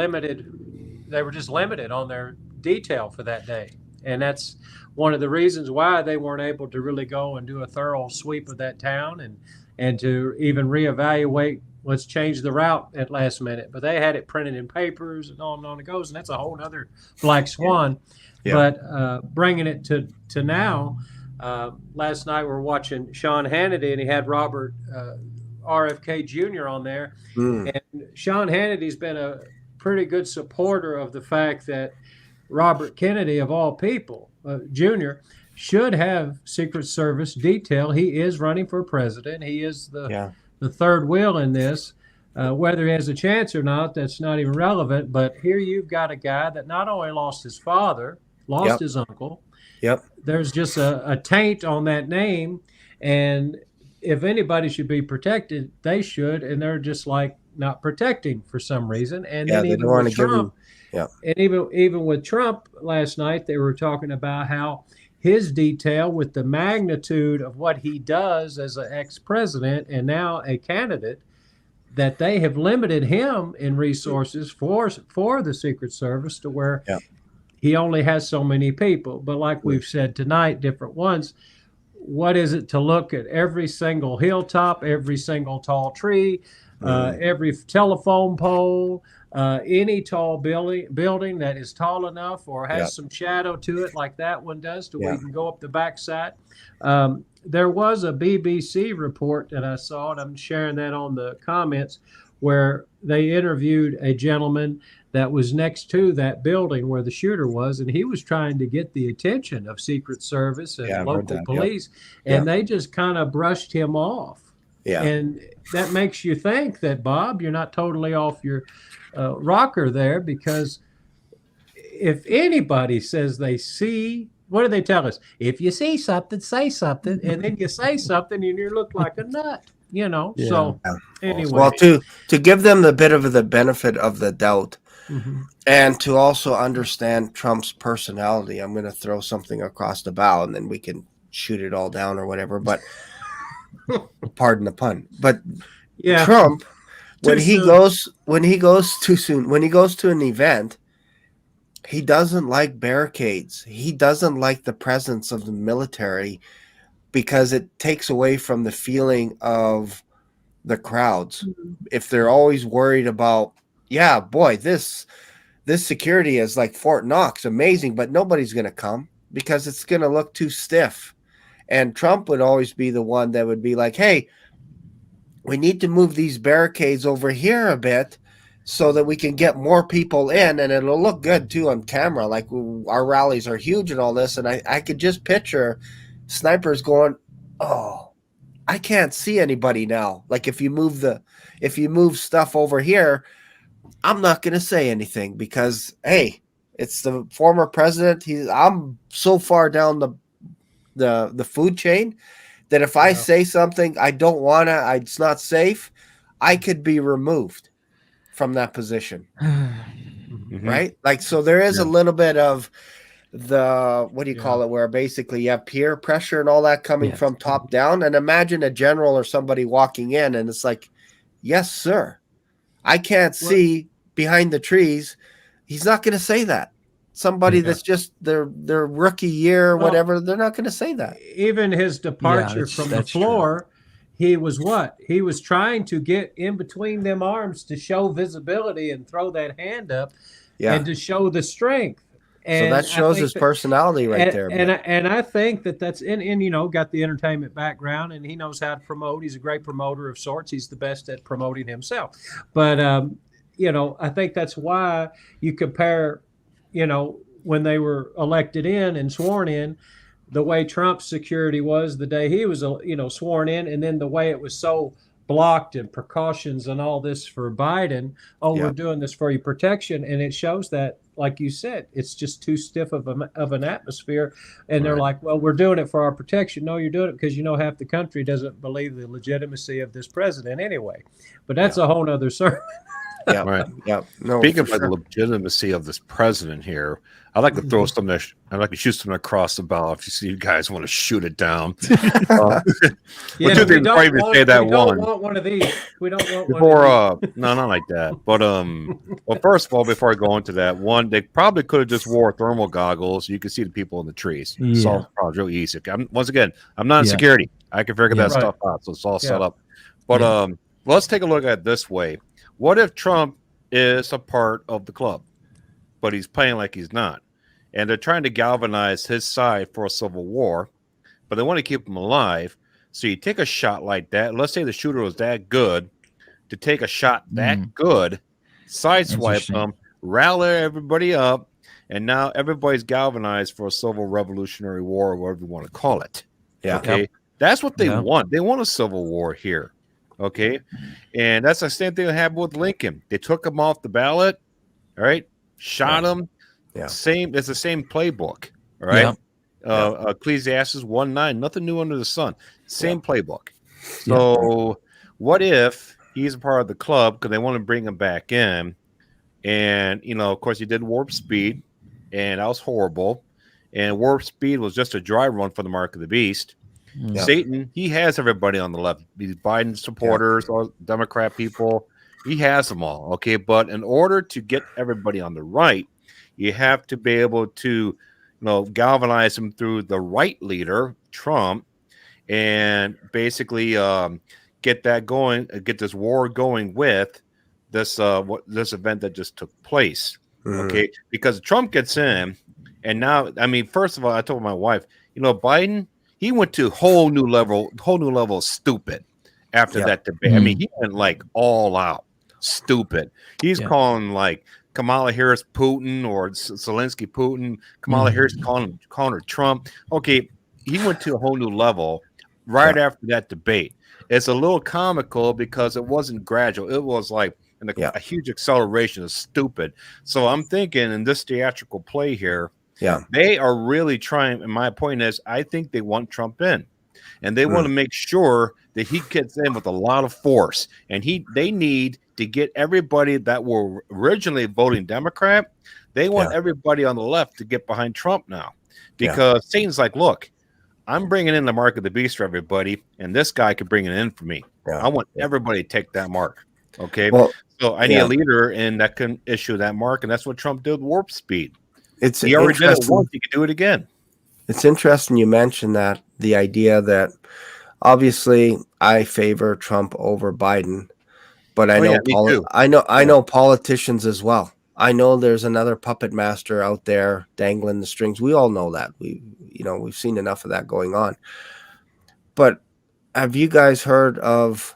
they were just limited on their detail for that day. And that's one of the reasons why they weren't able to really go and do a thorough sweep of that town and to even reevaluate, let's change the route at last minute. But they had it printed in papers and on it goes. And that's a whole other black swan. But bringing it to now, last night we were watching Sean Hannity, and he had Robert RFK Jr. on there. And Sean Hannity's been a pretty good supporter of the fact that Robert Kennedy, of all people, Jr., should have Secret Service detail. He is running for president. He is the third wheel in this. Whether he has a chance or not, that's not even relevant. But here you've got a guy that not only lost his father, lost his uncle. There's just a taint on that name. And if anybody should be protected, they should. And they're just like not protecting for some reason. And then even with Trump, and even with Trump last night, they were talking about how his detail with the magnitude of what he does as an ex-president and now a candidate, that they have limited him in resources for the Secret Service to where he only has so many people. But like we've said tonight, different ones, what is it to look at every single hilltop, every single tall tree, every telephone pole, any tall building that is tall enough or has some shadow to it like that one does to where you can go up the backside. There was a BBC report that I saw, and I'm sharing that on the comments, where they interviewed a gentleman that was next to that building where the shooter was, and he was trying to get the attention of Secret Service and local police, and they just kind of brushed him off. And that makes you think that, Bob, you're not totally off your rocker there, because if anybody says they see, what do they tell us? If you see something, say something, and then you say something and you look like a nut, So anyway, well, to give them the bit of the benefit of the doubt, and to also understand Trump's personality, I'm going to throw something across the bow, and then we can shoot it all down or whatever. But pardon the pun. But Trump, when he goes to an event, he doesn't like barricades. He doesn't like the presence of the military, because it takes away from the feeling of the crowds. If they're always worried about, this security is like Fort Knox, amazing, but nobody's going to come because it's going to look too stiff. And Trump would always be the one that would be like, hey, we need to move these barricades over here a bit so that we can get more people in, and it'll look good too on camera. Like, our rallies are huge and all this. And I could just picture snipers going, oh, I can't see anybody now. Like, if you move stuff over here, I'm not going to say anything because, hey, it's the former president. I'm so far down the food chain that if I say something I don't want to, it's not safe, I could be removed from that position. Right? Like, so there is a little bit of the, what do you call it, where basically you have peer pressure and all that coming from top down. And imagine a general or somebody walking in and it's like, yes, sir, I can't see behind the trees. He's not going to say that. Somebody that's just their rookie year or whatever, they're not going to say that. Even his departure from the floor, he was what? He was trying to get in between them arms to show visibility and throw that hand up and to show the strength. And so that shows his personality right there. And I think that's and you know, got the entertainment background, and he knows how to promote. He's a great promoter of sorts. He's the best at promoting himself. But you know, I think that's why you compare, you know, when they were elected in and sworn in, the way Trump's security was the day he was, you know, sworn in, and then the way it was so blocked and precautions and all this for Biden. Oh, we're doing this for your protection, and it shows that, like you said, it's just too stiff of an atmosphere, and they're like, well, we're doing it for our protection. No, you're doing it because you know half the country doesn't believe the legitimacy of this president anyway. But that's a whole nother sermon. Yeah, right. Yeah. No, speaking of the legitimacy of this president here, I'd like to throw something. I'd like to shoot something across the bow. If you see you guys want to shoot it down, we don't want one of these. We don't want before. One of these. No, not like that. But well, first of all, before I go into that, one, they probably could have just wore thermal goggles. So you could see the people in the trees. Yeah. Solve the problem real easy. Once again, I'm not in security. I can figure that stuff out. So it's all set up. But let's take a look at it this way. What if Trump is a part of the club, but he's playing like he's not? And they're trying to galvanize his side for a civil war, but they want to keep him alive. So you take a shot like that. Let's say the shooter was that good to take a shot that good, sideswipe him, rally everybody up, and now everybody's galvanized for a civil revolutionary war, or whatever you want to call it. Yeah. Okay. Yep. That's what they want. They want a civil war here. Okay, and that's the same thing that happened with Lincoln. They took him off the ballot, all right, shot him. Yeah, it's the same playbook, all right. Ecclesiastes 1:9, nothing new under the sun. Same playbook. So, what if he's a part of the club because they want to bring him back in? And you know, of course, he did Warp Speed, and that was horrible. And Warp Speed was just a dry run for the Mark of the Beast. Yep. Satan, he has everybody on the left. These Biden supporters, all Democrat people, he has them all. Okay, but in order to get everybody on the right, you have to be able to, you know, galvanize them through the right leader, Trump, and basically get that going, get this war going with this this event that just took place. Okay, because Trump gets in, and now, I mean, first of all, I told my wife, you know, Biden. He went to whole new level of stupid after that debate. I mean, he went like all out stupid. He's calling like Kamala Harris Putin or Zelensky Putin. Kamala Harris calling her Trump. Okay, he went to a whole new level right after that debate. It's a little comical because it wasn't gradual. It was like a huge acceleration of stupid. So I'm thinking in this theatrical play here, they are really trying, and my point is, I think they want Trump in, and they want to make sure that he gets in with a lot of force, and they need to get everybody that were originally voting Democrat. They want everybody on the left to get behind Trump now, because Satan's like, look, I'm bringing in the mark of the beast for everybody, and this guy could bring it in for me. I want everybody to take that mark. Okay, so I need a leader, and that can issue that mark, and that's what Trump did with Warp Speed. He already did it once. He could do it again. It's interesting you mentioned that, the idea that obviously I favor Trump over Biden, but I know politicians as well. I know there's another puppet master out there dangling the strings. We all know that. We've seen enough of that going on. But have you guys heard of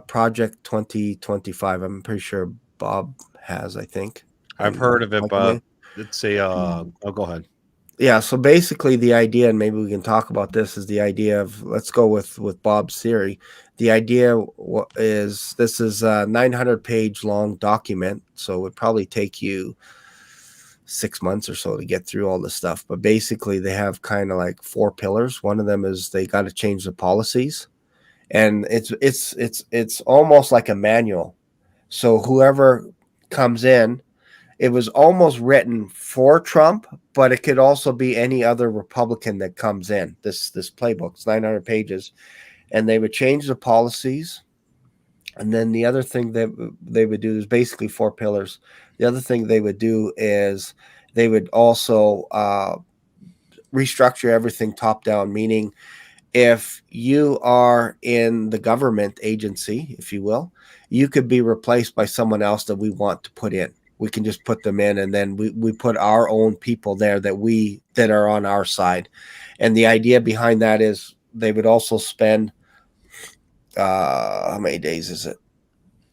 Project 2025? I'm pretty sure Bob has, I think. I've heard of it, but it's a go ahead. Yeah, so basically the idea, and maybe we can talk about this, is the idea of, let's go with Bob's theory. The idea is, this is a 900-page long document, so it would probably take you 6 months or so to get through all this stuff. But basically they have kind of like 4 pillars. One of them is they got to change the policies, and it's almost like a manual. So whoever comes in, it was almost written for Trump, but it could also be any other Republican that comes in. This playbook, it's 900 pages, and they would change the policies. And then the other thing that they would do is basically 4 pillars. The other thing they would do is they would also restructure everything top down, meaning if you are in the government agency, if you will, you could be replaced by someone else that we want to put in. We can just put them in, and then we put our own people there that are on our side. And the idea behind that is they would also spend how many days is it?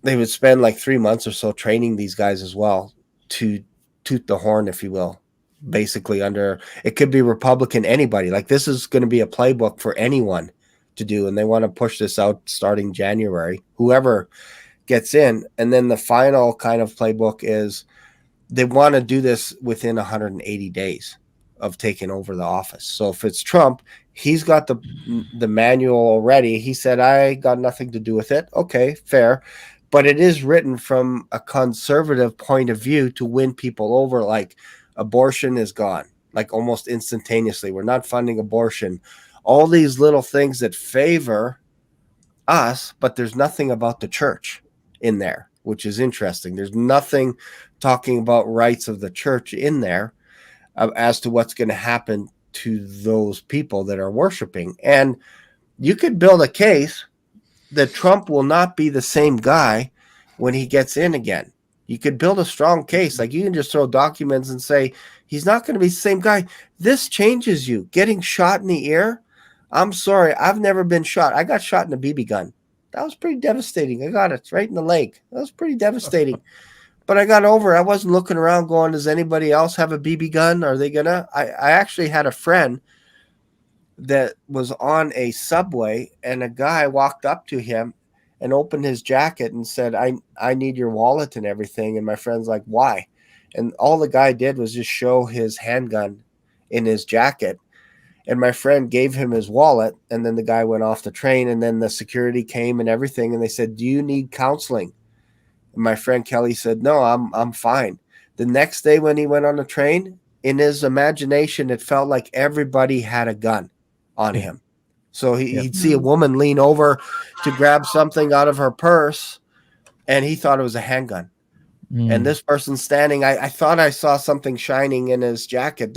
They would spend like 3 months or so training these guys as well to toot the horn, if you will. Basically, under it could be Republican, anybody. Like, this is going to be a playbook for anyone to do, and they want to push this out starting January. Whoever gets in, and then the final kind of playbook is they want to do this within 180 days of taking over the office. So if it's Trump, he's got the manual already. He said, I got nothing to do with it. Okay, fair. But it is written from a conservative point of view to win people over. Like, abortion is gone, like almost instantaneously. We're not funding abortion. All these little things that favor us, but there's nothing about the church in there, which is interesting. There's nothing talking about rights of the church in there as to what's going to happen to those people that are worshiping. And you could build a case that Trump will not be the same guy when he gets in again. You could build a strong case. Like, you can just throw documents and say, he's not going to be the same guy. This changes you. Getting shot in the ear. I'm sorry. I've never been shot. I got shot in a BB gun. That was pretty devastating. I got it right in the leg. That was pretty devastating. But I got over it. I wasn't looking around going, does anybody else have a BB gun? Are they going to? I actually had a friend that was on a subway, and a guy walked up to him and opened his jacket and said, I need your wallet and everything. And my friend's like, why? And all the guy did was just show his handgun in his jacket. And my friend gave him his wallet, and then the guy went off the train, and then the security came and everything, and they said, do you need counseling? And my friend Kelly said, no, I'm fine. The next day when he went on the train, in his imagination, it felt like everybody had a gun on him. So he'd see a woman lean over to grab something out of her purse, and he thought it was a handgun. And this person standing, I thought I saw something shining in his jacket.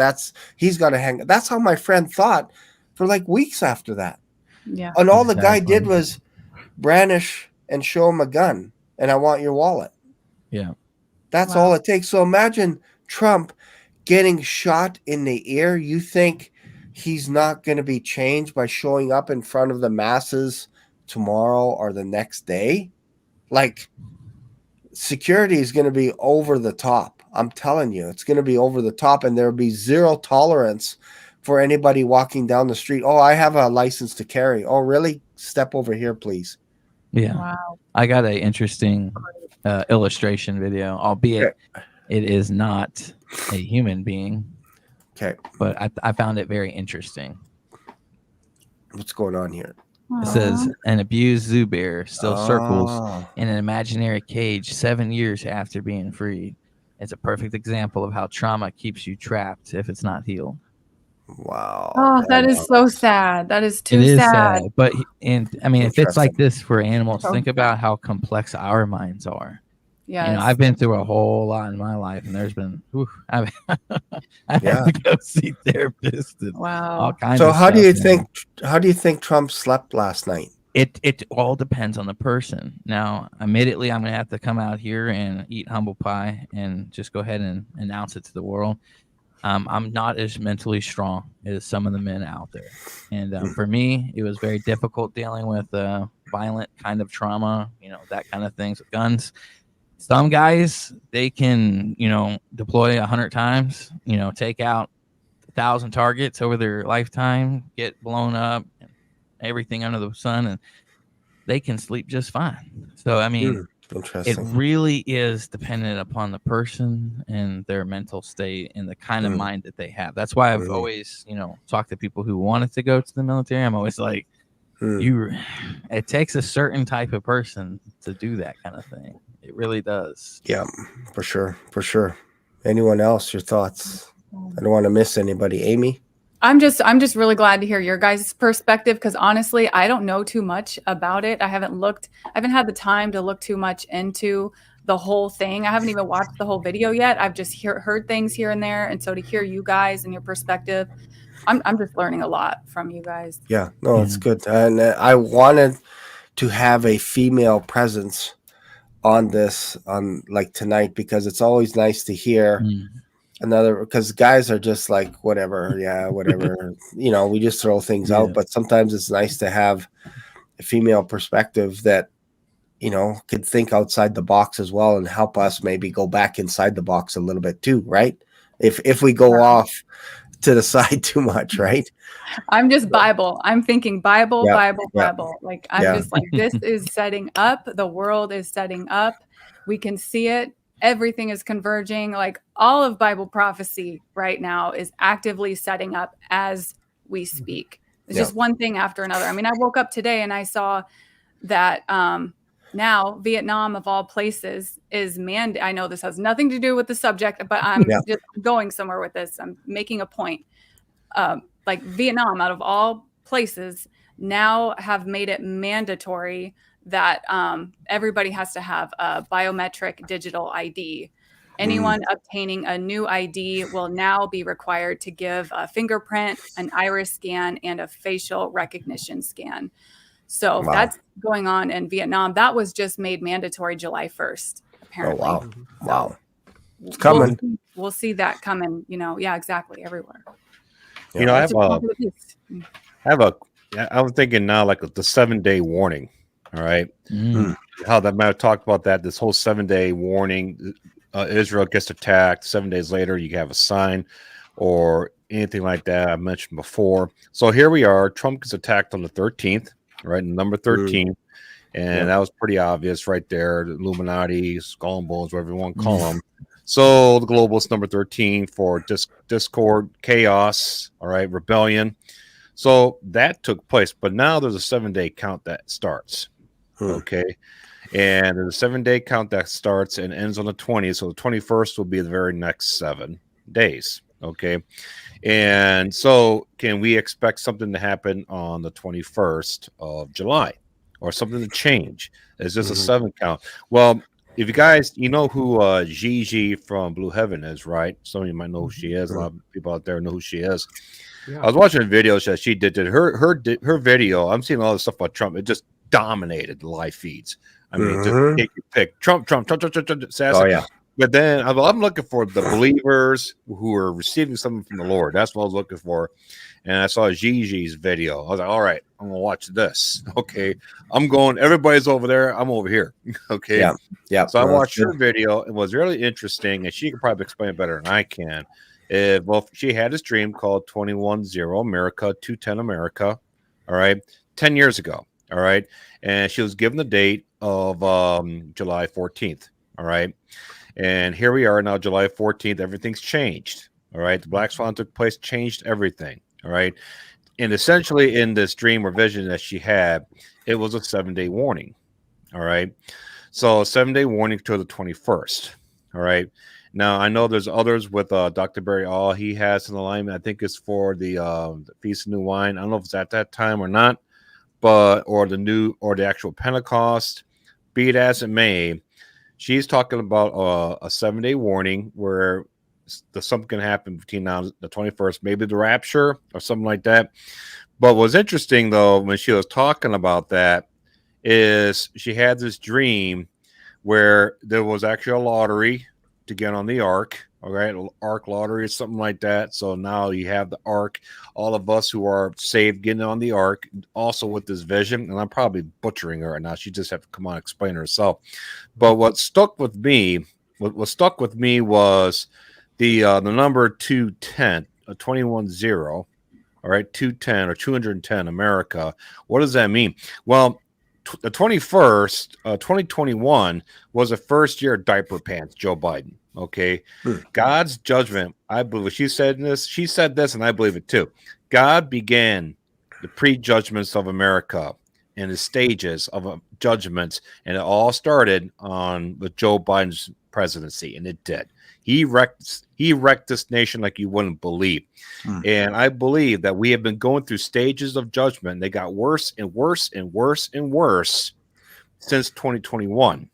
He's got a handgun. That's how my friend thought for like weeks after that. Yeah. And all the guy did was brandish and show him a gun, and I want your wallet. Yeah. That's all it takes. So imagine Trump getting shot in the ear. You think he's not going to be changed by showing up in front of the masses tomorrow or the next day? Like, security is going to be over the top. I'm telling you, it's going to be over the top, and there'll be zero tolerance for anybody walking down the street. Oh, I have a license to carry. Oh, really? Step over here, please. Yeah. Wow. I got an interesting illustration video, albeit it is not a human being. Okay. But I found it very interesting. What's going on here? It says, an abused zoo bear still circles in an imaginary cage 7 years after being freed. It's a perfect example of how trauma keeps you trapped if it's not healed. Wow. Oh, that is so sad. That is too It is sad. But, I mean, if it's like this for animals, think about how complex our minds are. Yeah. You know, I've been through a whole lot in my life, and there's been, I've had to go see therapists and all kinds of stuff. So how do you think Trump slept last night? It all depends on the person. Now, admittedly, I'm going to have to come out here and eat humble pie and just go ahead and announce it to the world. I'm not as mentally strong as some of the men out there. And for me, it was very difficult dealing with violent kind of trauma, you know, that kind of things with guns. Some guys, they can, you know, deploy 100 times, you know, take out 1,000 targets over their lifetime, get blown up, everything under the sun, and they can sleep just fine. So, I mean, it really is dependent upon the person and their mental state and the kind of mind that they have. That's why I've always, you know, talked to people who wanted to go to the military. I'm always like, it takes a certain type of person to do that kind of thing. It really does. Yeah, for sure. For sure. Anyone else? Your thoughts? I don't want to miss anybody. Amy? I'm just really glad to hear your guys' perspective, because honestly, I don't know too much about it. I haven't had the time to look too much into the whole thing. I haven't even watched the whole video yet. I've just heard things here and there. And so to hear you guys and your perspective, I'm just learning a lot from you guys. Yeah, no, it's good. And I wanted to have a female presence on this on like tonight, because it's always nice to hear another, because guys are just like whatever, yeah, whatever. We just throw things out, but sometimes it's nice to have a female perspective that could think outside the box as well and help us maybe go back inside the box a little bit too, right? If we go off to the side too much, right? I'm just Bible. I'm thinking Bible, Yeah, Bible, yeah, Bible. Like I'm just like, this is setting up. The world is setting up. We can see it. Everything is converging. Like all of Bible prophecy right now is actively setting up as we speak. It's just one thing after another. I mean, I woke up today and I saw that now Vietnam, of all places, is mandated. I know this has nothing to do with the subject, but I'm just going somewhere with this. I'm making a point. Like Vietnam, out of all places, now have made it mandatory that everybody has to have a biometric digital ID. Anyone obtaining a new ID will now be required to give a fingerprint, an iris scan, and a facial recognition scan. So that's going on in Vietnam. That was just made mandatory July 1st, apparently. Oh, wow. So It's coming. We'll see that coming, yeah, exactly, everywhere. I was thinking now like the 7-day warning. All right. How that might have talked about that, this whole 7-day warning. Israel gets attacked. 7 days later, you have a sign or anything like that I mentioned before. So here we are. Trump gets attacked on the 13th, right? Number 13. And that was pretty obvious right there. The Illuminati, skull and bones, whatever you want to call them. So the globalist number 13 for discord, chaos, all right, rebellion. So that took place. But now there's a 7-day count that starts. Okay. And there's a 7-day count that starts and ends on the 20th. So the 21st will be the very next 7 days. Okay. And so can we expect something to happen on the 21st of July or something to change? Is this a 7 count? Well, if you guys, who Gigi from Blue Heaven is, right? Some of you might know who she is. A lot of people out there know who she is. Yeah. I was watching videos that she did. Her video, I'm seeing all this stuff about Trump. It just dominated the live feeds. I mean, just take your pick. Trump, assassin. Oh, yeah. But then I'm looking for the believers who are receiving something from the Lord. That's what I was looking for. And I saw Gigi's video. I was like, all right, I'm going to watch this. Okay. I'm going, everybody's over there. I'm over here. Okay. Yeah. So I watched her video. It was really interesting. And she could probably explain it better than I can. She had this dream called 210 America, 210 America. All right. 10 years ago. All right. And she was given the date of July 14th. All right. And here we are now, July 14th. Everything's changed. All right. The Black Swan took place, changed everything. All right. And essentially in this dream or vision that she had, it was a 7-day warning. All right. So a 7-day warning to the 21st. All right. Now, I know there's others with Dr. Barry All. He has an alignment. I think it's for the Feast of New Wine. I don't know if it's at that time or not, or the actual Pentecost. Be it as it may, she's talking about a 7-day warning where something can happen between now and the 21st, maybe the rapture or something like that. But what's interesting, though, when she was talking about that, is she had this dream where there was actually a lottery to get on the ark. All right, ark lottery or something like that. So now you have the ark, all of us who are saved getting on the ark, also with this vision. And I'm probably butchering her right now. She just have to come on and explain herself. But what stuck with me was the number 210, 210. All right, 210 or 210 America. What does that mean? Well, the 21st, 2021 was the first year of diaper pants, Joe Biden. Okay. God's judgment, I believe she said this, and I believe it too. God began the prejudgments of America and the stages of judgments, and it all started with Joe Biden's presidency, and it did. He wrecked this nation like you wouldn't believe. And I believe that we have been going through stages of judgment. They got worse and worse and worse and worse since 2021.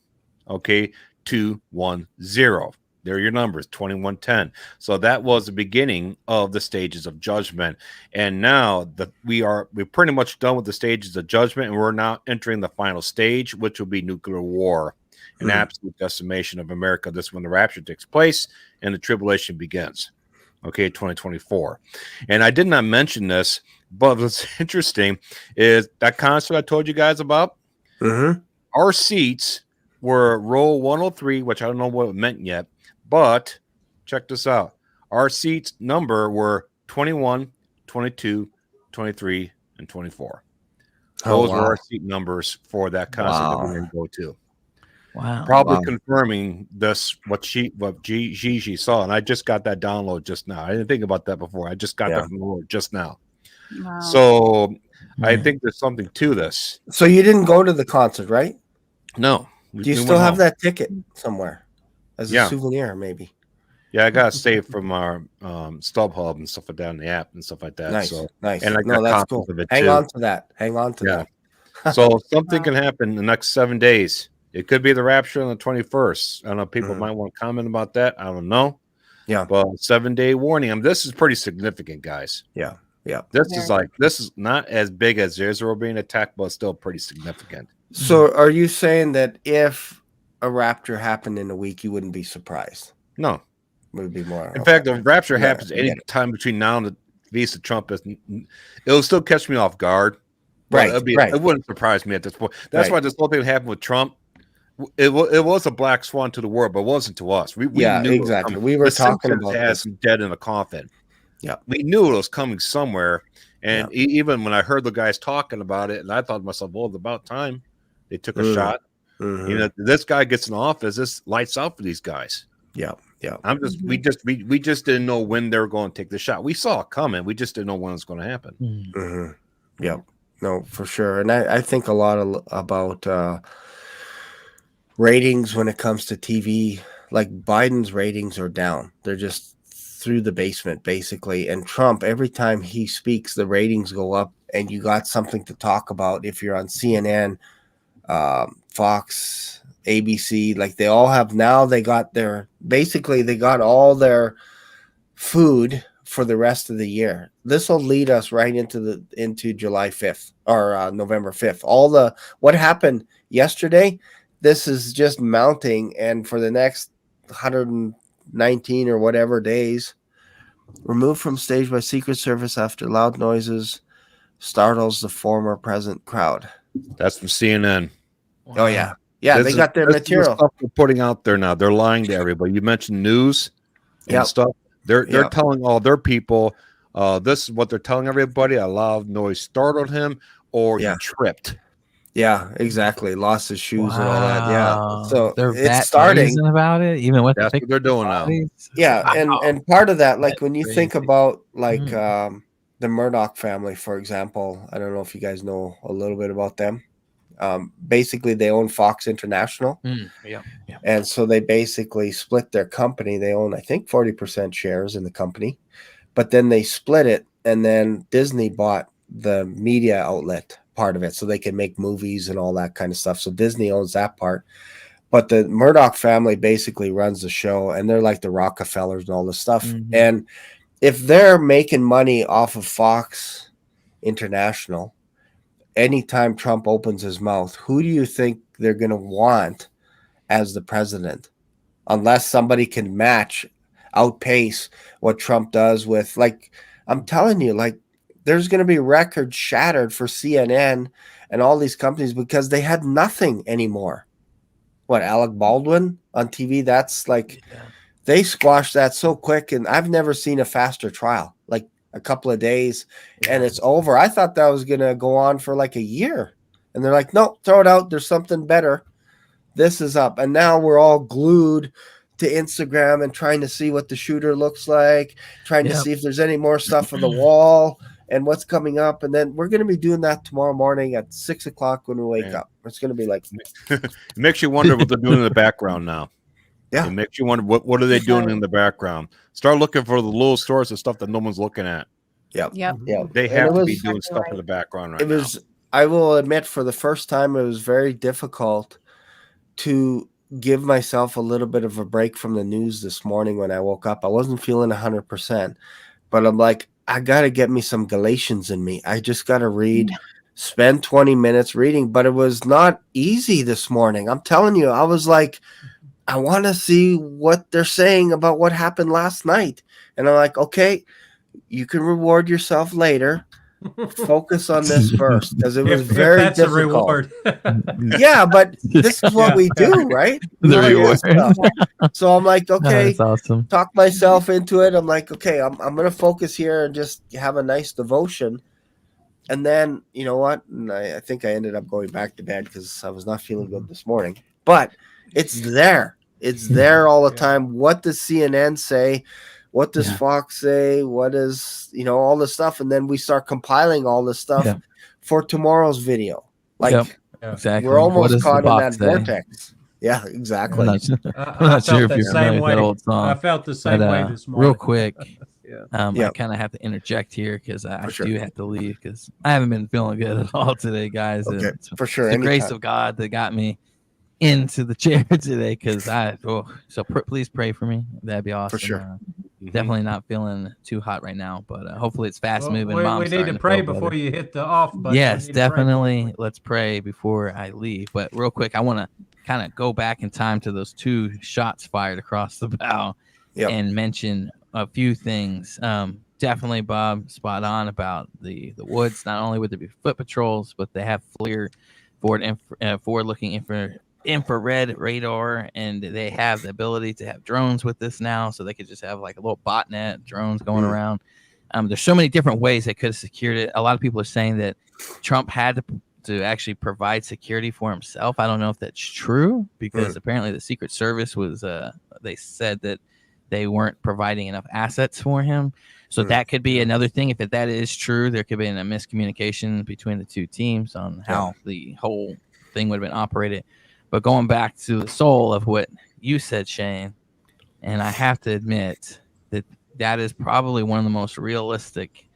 Okay, 210. There are your numbers, 2110. So that was the beginning of the stages of judgment. And now that we're pretty much done with the stages of judgment, and we're now entering the final stage, which will be nuclear war, an absolute decimation of America. This is when the rapture takes place and the tribulation begins. Okay, 2024. And I did not mention this, but what's interesting is that concert I told you guys about. Our seats were row 103, which I don't know what it meant yet. But check this out. Our seats number were 21, 22, 23, and 24. Those were our seat numbers for that concert that we're going to go to. Wow. Probably confirming this, what Gigi saw. And I just got that download just now. I didn't think about that before. I just got that from the Lord just now. Wow. So I think there's something to this. So you didn't go to the concert, right? No. Do you still have that ticket somewhere as a Yeah. souvenir, maybe? Yeah, I got to save from our StubHub and stuff like that in the app and stuff like that. Nice, so, nice. And I No, got that's copies cool. of it Hang too. on to that. Hang on to that. So something can happen in the next 7 days. It could be the rapture on the 21st. I don't know. People might want to comment about that. I don't know. Yeah. But 7-day warning. I mean, this is pretty significant, guys. Yeah. Yeah. This is not as big as Israel being attacked, but still pretty significant. So are you saying that if a rapture happened in a week, you wouldn't be surprised? No. It would be more. In fact, the rapture happens any time between now and the Visa Trump. It'll still catch me off guard. Right. It wouldn't surprise me at this point. That's why this whole thing happened with Trump. It was a black swan to the world, but it wasn't to us. We knew exactly. We were talking about this. Dead in a coffin. Yeah, we knew it was coming somewhere. And even when I heard the guys talking about it, and I thought to myself, well, it's about time they took a shot. You know, this guy gets in office, this lights out for these guys. Yeah. We just didn't know when they were going to take the shot. We saw it coming. We just didn't know when it was going to happen. Yeah. No, for sure. And I think a lot about ratings when it comes to TV. Like Biden's ratings are down. They're just through the basement, basically. And Trump, every time he speaks, the ratings go up, and you got something to talk about. If you're on CNN, Fox, ABC, like they all have now, they got all their food for the rest of the year. This will lead us right into July 5th or November 5th. What happened yesterday, this is just mounting, and for the next 119 or whatever days, removed from stage by Secret Service after loud noises startles the former present crowd. That's from CNN. Wow. Oh yeah. They got their material. Stuff they're putting out there now. They're lying to everybody. You mentioned news and stuff. They're telling all their people, this is what they're telling everybody. A loud noise startled him, or he tripped. Yeah, exactly. Lost his shoes and all that. Yeah. So they're starting about it, even with that's what they're doing now. Yeah, and part of that, like when you think about like the Murdoch family, for example, I don't know if you guys know a little bit about them. Basically, they own Fox International. And so they basically split their company. They own, I think, 40% shares in the company, but then they split it, and then Disney bought the media outlet part of it so they can make movies and all that kind of stuff. So Disney owns that part, but the Murdoch family basically runs the show, and they're like the Rockefellers and all this stuff. And if they're making money off of Fox International, anytime Trump opens his mouth, who do you think they're going to want as the president? Unless somebody can outpace what Trump does with, like, I'm telling you, like, there's going to be records shattered for CNN and all these companies because they had nothing anymore. What, Alec Baldwin on TV? That's like, they squashed that so quick, and I've never seen a faster trial. Like a couple of days and it's over. I thought that was going to go on for like a year, and they're like, no, throw it out. There's something better. This is up. And now we're all glued to Instagram and trying to see what the shooter looks like, trying to see if there's any more stuff on the wall and what's coming up. And then we're going to be doing that tomorrow morning at 6 o'clock when we wake up. It's going to be like, it makes you wonder what they're doing in the background now. Yeah. It makes you wonder what are they doing in the background. Start looking for the little stores and stuff that no one's looking at. Yeah. They have to be doing stuff in the background now. I will admit, for the first time, it was very difficult to give myself a little bit of a break from the news this morning when I woke up. I wasn't feeling 100%, but I'm like, I got to get me some Galatians in me. I just got to read, spend 20 minutes reading, but it was not easy this morning. I'm telling you, I was like, I want to see what they're saying about what happened last night. And I'm like, okay, you can reward yourself later. Focus on this first, because it was if very that's difficult. a reward. Yeah, but this is what we do, right? The We do reward. this stuff. So I'm like, okay, That's awesome. talk myself into it. I'm like, okay, I'm going to focus here and just have a nice devotion. And then, you know what? And I think I ended up going back to bed because I was not feeling good this morning. But it's there. It's there all the time. What does CNN say? What does Fox say? What is, all this stuff? And then we start compiling all this stuff for tomorrow's video. Like, exactly. we're almost caught in that vortex. Yeah, exactly. I'm not sure if you're familiar with that old song. I felt the same way this morning. Real quick, I kind of have to interject here because I do have to leave because I haven't been feeling good at all today, guys. Okay, for sure. The grace of God that got me into the chair today because please pray for me. That'd be awesome. For sure. Definitely not feeling too hot right now, but hopefully it's fast moving. We need to pray before you hit the off button. Yes, definitely. Let's pray before I leave. But real quick, I want to kind of go back in time to those 2 shots fired across the bow and mention a few things. Definitely, Bob, spot on about the woods. Not only would there be foot patrols, but they have forward-looking infrared radar, and they have the ability to have drones with this now, so they could just have like a little botnet drones going around. There's so many different ways they could have secured it. A lot of people are saying that Trump had to actually provide security for himself. I don't know if that's true because apparently the Secret Service was they said that they weren't providing enough assets for him. So that could be another thing. If that is true, there could be a miscommunication between the 2 teams on how the whole thing would have been operated. But going back to the soul of what you said, Shane, and I have to admit that is probably one of the most realistic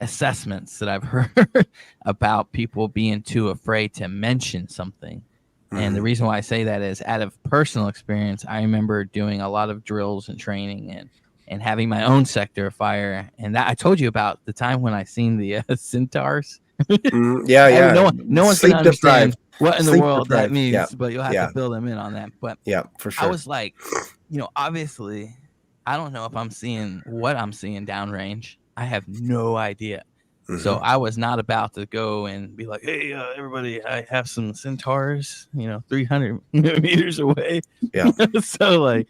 assessments that I've heard about people being too afraid to mention something. And the reason why I say that is out of personal experience. I remember doing a lot of drills and training and having my own sector of fire. And that I told you about the time when I seen the centaurs. No one's going to understand what in the world that means, but you'll have to fill them in on that. But for sure. I was like, obviously, I don't know if I'm seeing what I'm seeing downrange. I have no idea. So I was not about to go and be like, hey, everybody, I have some centaurs, 300 meters away. Yeah. So like,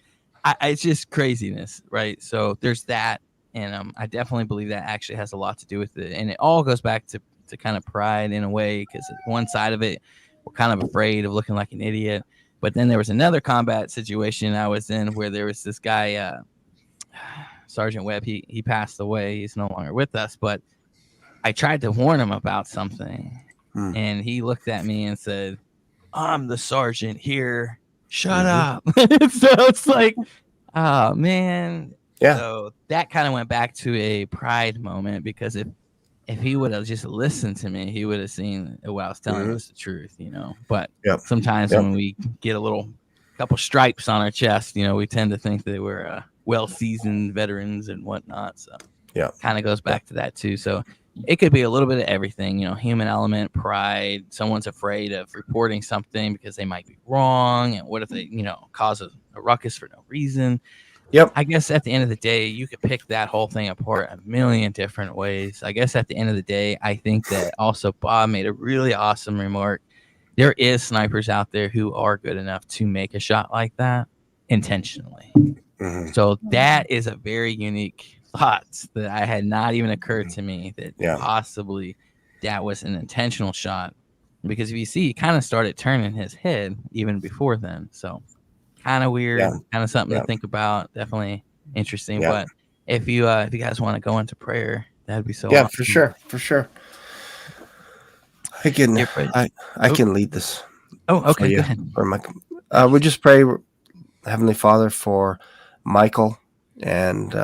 it's just craziness, right? So there's that. And I definitely believe that actually has a lot to do with it. And it all goes back to kind of pride in a way, because one side of it, we're kind of afraid of looking like an idiot. But then there was another combat situation I was in where there was this guy, Sergeant Webb. He passed away. He's no longer with us. But I tried to warn him about something. And he looked at me and said, I'm the sergeant here. Shut up. So it's like, oh, man. Yeah. So that kind of went back to a pride moment, because if he would have just listened to me, he would have seen what I was telling was the truth, But sometimes when we get a couple stripes on our chest, we tend to think that we're well-seasoned veterans and whatnot. So kind of goes back to that too. So it could be a little bit of everything, human element, pride. Someone's afraid of reporting something because they might be wrong. And what if they, cause a ruckus for no reason? Yep. I guess at the end of the day, you could pick that whole thing apart a million different ways. I guess at the end of the day, I think that also Bob made a really awesome remark. There is snipers out there who are good enough to make a shot like that intentionally. So that is a very unique thought that I had not even occurred to me that possibly that was an intentional shot. Because if you see, he kind of started turning his head even before then. So kind of weird, kind of something to think about. Definitely interesting. But if you guys want to go into prayer, that'd be so awesome. For sure. I can lead this. Oh, okay. Go ahead. For Michael. We just pray, Heavenly Father, for Michael, and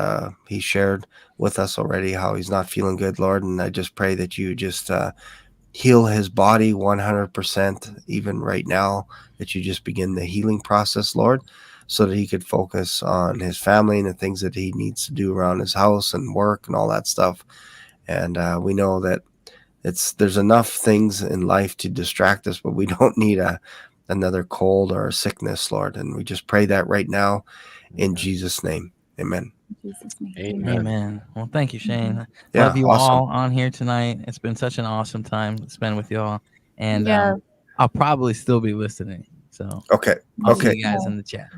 he shared with us already how he's not feeling good, Lord, and I just pray that you just heal his body 100%, even right now, that you just begin the healing process, Lord, so that he could focus on his family and the things that he needs to do around his house and work and all that stuff. And we know that there's enough things in life to distract us, but we don't need another cold or a sickness, Lord. And we just pray that right now in Jesus' name. Amen. Amen. Well, thank you, Shane. Yeah, Love you awesome. all on here tonight. It's been such an awesome time to spend with y'all. And Yeah. I'll probably still be listening. So Okay. I'll see you guys in the chat.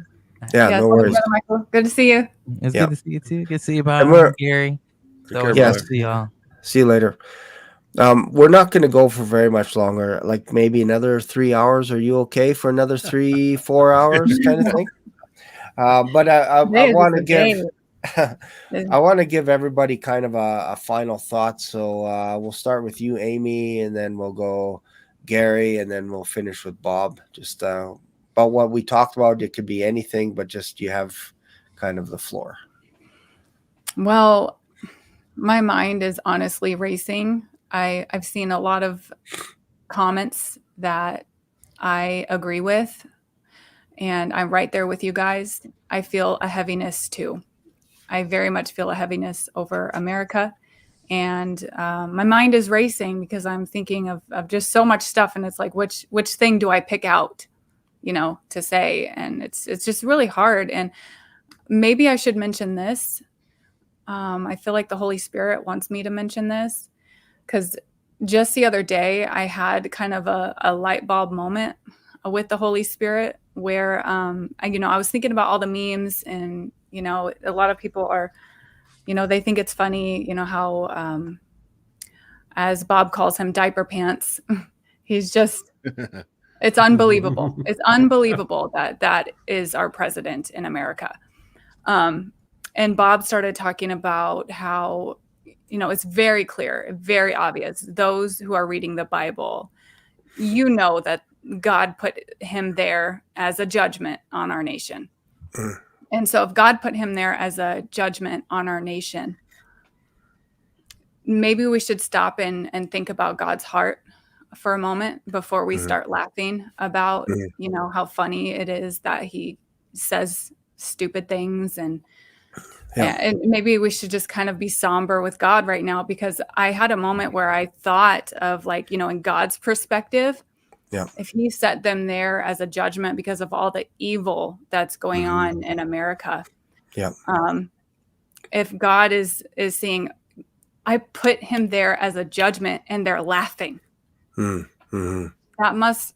Yeah, no worries. Brother Michael. Good to see you. It's Yeah. good to see you too. Good to see you, And Bob, Gary. So care, good to brother. see y'all. See you later. We're not going to go for very much longer, like maybe another 3 hours. Are you okay for another 3-4 hours kind of thing? But I want to give I want to give everybody kind of a final thought. So we'll start with you, Amy, and then we'll go Gary, and then we'll finish with Bob. Just about what we talked about. It could be anything, but just you have kind of the floor. Well, my mind is honestly racing. I've seen a lot of comments that I agree with, and I'm right there with you guys. I feel a heaviness too. I very much feel a heaviness over America, and my mind is racing because I'm thinking of just so much stuff, and it's like, which thing do I pick out, to say? And it's just really hard. And maybe I should mention this. I feel like the Holy Spirit wants me to mention this, because just the other day I had kind of a light bulb moment with the Holy Spirit where, I was thinking about all the memes, and, a lot of people are, they think it's funny, how, as Bob calls him, diaper pants. He's just, it's unbelievable. It's unbelievable that is our president in America. And Bob started talking about how, it's very clear, very obvious. Those who are reading the Bible, that God put him there as a judgment on our nation. And so if God put him there as a judgment on our nation, maybe we should stop and think about God's heart for a moment before we start laughing about, how funny it is that he says stupid things. And maybe we should just kind of be somber with God right now, because I had a moment where I thought of, like, in God's perspective, if he set them there as a judgment because of all the evil that's going on in America. If God is seeing, I put him there as a judgment, and they're laughing. That must,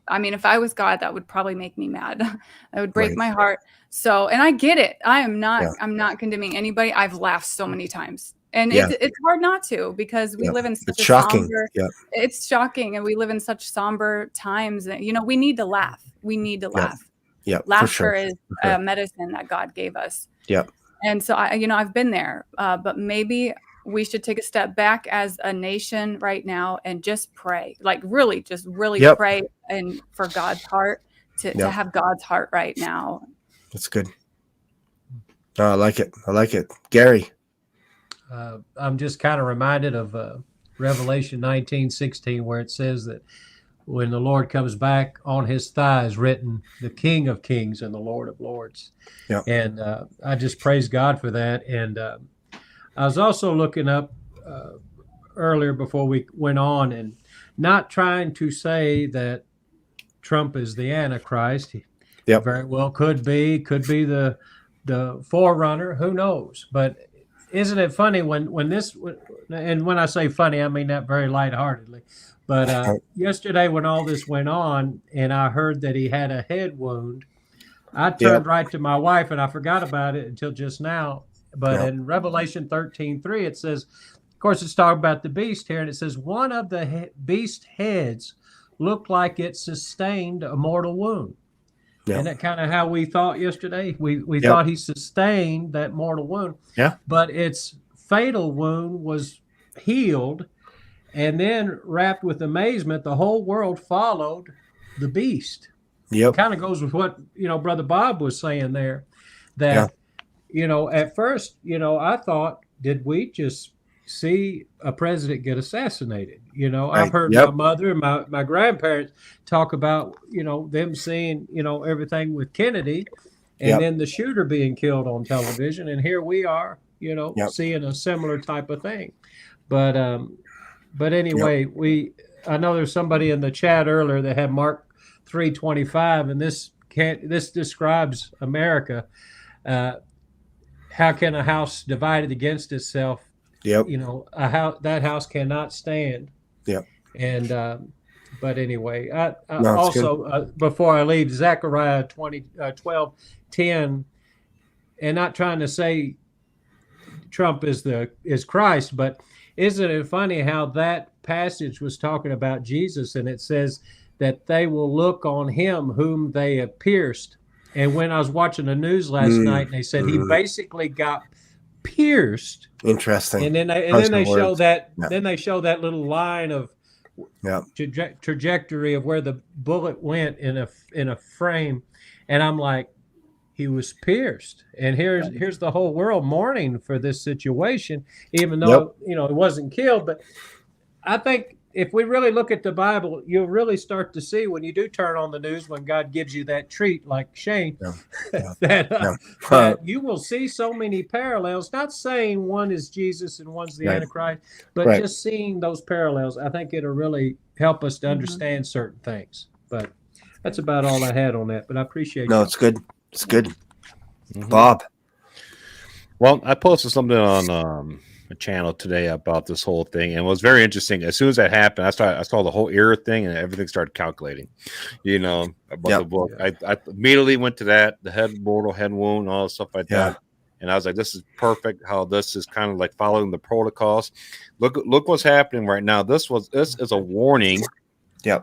I mean, if I was God, that would probably make me mad. That would break my heart. So, and I get it. I'm not condemning anybody. I've laughed so many times, and it's hard not to, because we live in such somber, it's shocking. And we live in such somber times that, we need to laugh. We need to laugh. Laughter is a medicine that God gave us. And so I've been there, but maybe we should take a step back as a nation right now and just pray, like really pray, and for God's heart to have God's heart right now. That's good. I like it. Gary. I'm just kind of reminded of Revelation 19:16, where it says that when the Lord comes back, on his thighs written, the King of Kings and the Lord of Lords. And I just praise God for that. And I was also looking up earlier before we went on, and not trying to say that Trump is the Antichrist. Very well could be the forerunner. Who knows? But isn't it funny when this, and when I say funny, I mean that very lightheartedly. But yesterday, when all this went on, and I heard that he had a head wound, I turned right to my wife, and I forgot about it until just now. But in Revelation 13:3, it says, of course, it's talking about the beast here, and it says, one of the beast heads looked like it sustained a mortal wound. And that kind of how we thought yesterday. We thought he sustained that mortal wound. But its fatal wound was healed, and then, wrapped with amazement, the whole world followed the beast. Kind of goes with what, Brother Bob was saying there, that, at first, I thought, did we just see a president get assassinated. You know, Right. I've heard Yep. my mother and my grandparents talk about, you know, them seeing, you know, everything with Kennedy and Yep. then the shooter being killed on television. And here we are, you know, Yep. seeing a similar type of thing. But anyway, I know there's somebody in the chat earlier that had Mark 3:25, and this describes America. How can a house divided against itself? Yep. You know, that house cannot stand. Yep. And but anyway, No, also before I leave, Zechariah 12:10, and not trying to say Trump is Christ, but isn't it funny how that passage was talking about Jesus, and it says that they will look on him whom they have pierced. And when I was watching the news last night, and they said he basically got pierced. Interesting. And then they show that then they show that little line of trajectory of where the bullet went in a frame, and I'm like, he was pierced. And here's the whole world mourning for this situation, even though you know it wasn't killed. But I think if we really look at the Bible, you'll really start to see when you do turn on the news, when God gives you that treat, like Shane, that you will see so many parallels. Not saying one is Jesus and one's the Antichrist, but just seeing those parallels. I think it'll really help us to understand certain things. But that's about all I had on that. But I appreciate No, you. it's good. It's good. Bob. Well, I posted something on a channel today about this whole thing, and it was very interesting. As soon as that happened, I saw the whole era thing, and everything started calculating, you know, about the book. I immediately went to that, the head mortal, head wound, all stuff like that, and I was like, this is perfect. How this is kind of like following the protocols. Look what's happening right now. This is a warning.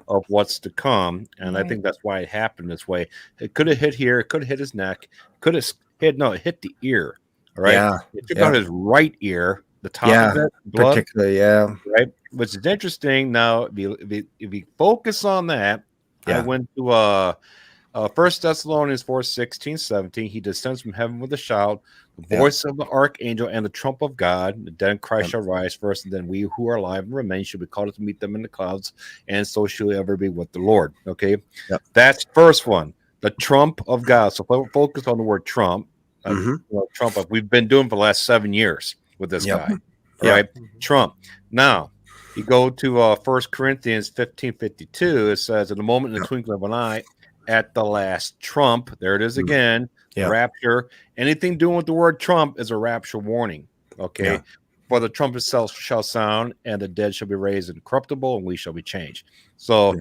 Of what's to come, and I think that's why it happened this way. It could have hit here, it could have hit his neck, could have it hit the ear. All right, it took out his right ear, the top of it, blood, particularly, right. Which is interesting. Now, if you focus on that, I went to 1 Thessalonians 4:16-17. He descends from heaven with a shout, the voice of the archangel, and the trump of God. The dead in Christ shall rise first, and then we who are alive and remain shall be called up to meet them in the clouds, and so shall we ever be with the Lord. Okay, that's first one, the trump of God. So focus on the word trump. Trump, like we've been doing for the last 7 years with this guy, right? Trump. Now, you go to 1 Corinthians 15:52. It says, "In the moment, in the twinkling of an eye, at the last trump," there it is again, rapture. Anything doing with the word trump is a rapture warning. Okay, for the trumpet shall sound, and the dead shall be raised incorruptible, and we shall be changed. So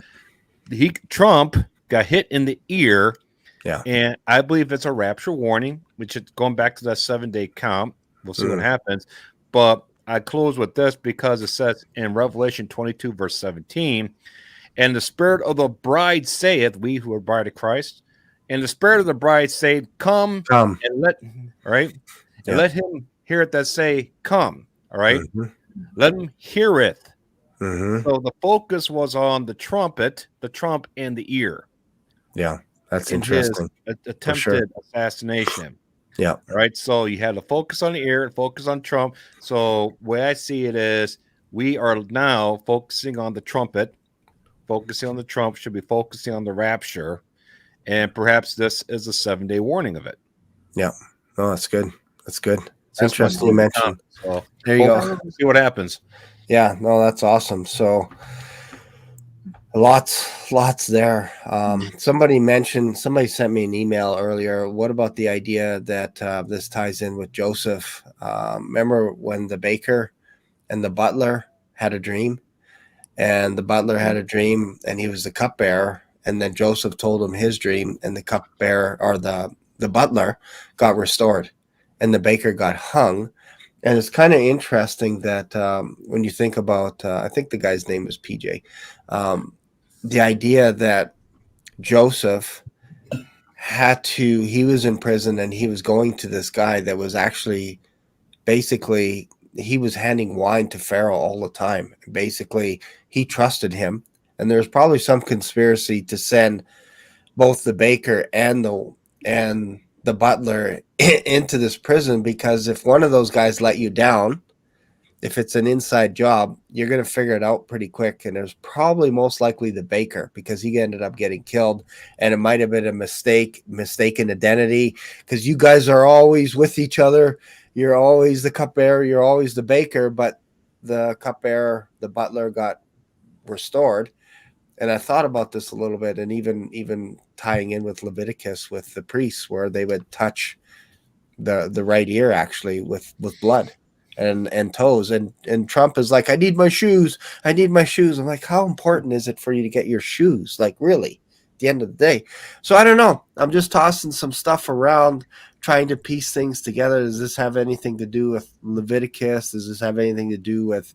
Trump got hit in the ear. And I believe it's a rapture warning, which is going back to that 7-day count. We'll see what happens. But I close with this because it says in Revelation 22, verse 17, "And the spirit of the bride saith," we who are bride of Christ, "and the spirit of the bride saith, Come. And let," right? And let him hear it that say, Come. All right. Let him hear it. So the focus was on the trumpet, the trump, and the ear. That's interesting. Attempted assassination. All right. So you had to focus on the ear and focus on Trump. So the way I see it is we are now focusing on the trumpet, focusing on the trump, should be focusing on the rapture. And perhaps this is a 7-day warning of it. Oh, that's good. That's good. It's interesting you mentioned. So there you go. See what happens. Yeah, no, that's awesome. So lots there. Somebody sent me an email earlier. What about the idea that this ties in with Joseph? Remember when the baker and the butler had a dream, and the butler had a dream and he was the cupbearer, and then Joseph told him his dream, and the cupbearer, or the butler, got restored and the baker got hung. And it's kind of interesting that when you think about, I think the guy's name was PJ, the idea that Joseph he was in prison and he was going to this guy that was actually basically, he was handing wine to Pharaoh all the time. Basically, he trusted him. And there's probably some conspiracy to send both the baker and the butler into this prison, because if one of those guys let you down, if it's an inside job, you're going to figure it out pretty quick. And there's probably most likely the baker, because he ended up getting killed, and it might have been a mistaken identity, because you guys are always with each other. You're always the cupbearer, you're always the baker, but the cupbearer, the butler, got restored. And I thought about this a little bit, and even tying in with Leviticus with the priests, where they would touch the right ear actually with blood and toes, and Trump is like, I need my shoes. I'm like, how important is it for you to get your shoes? Like, really, at the end of the day. So I don't know. I'm just tossing some stuff around, trying to piece things together. Does this have anything to do with Leviticus? Does this have anything to do with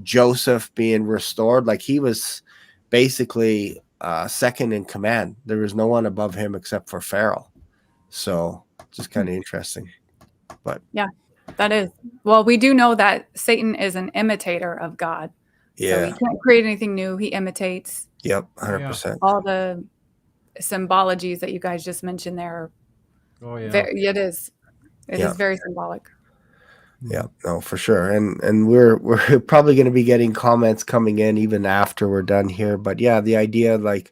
Joseph being restored? Like, he was basically second in command. There was no one above him except for Pharaoh. So just kind of interesting. But yeah, that is. Well, we do know that Satan is an imitator of God. Yeah. So he can't create anything new. He imitates. Yep, 100%. All the symbologies that you guys just mentioned there. Oh yeah. It is very symbolic. Yeah, no, for sure. And we're probably going to be getting comments coming in even after we're done here. But yeah, the idea, like,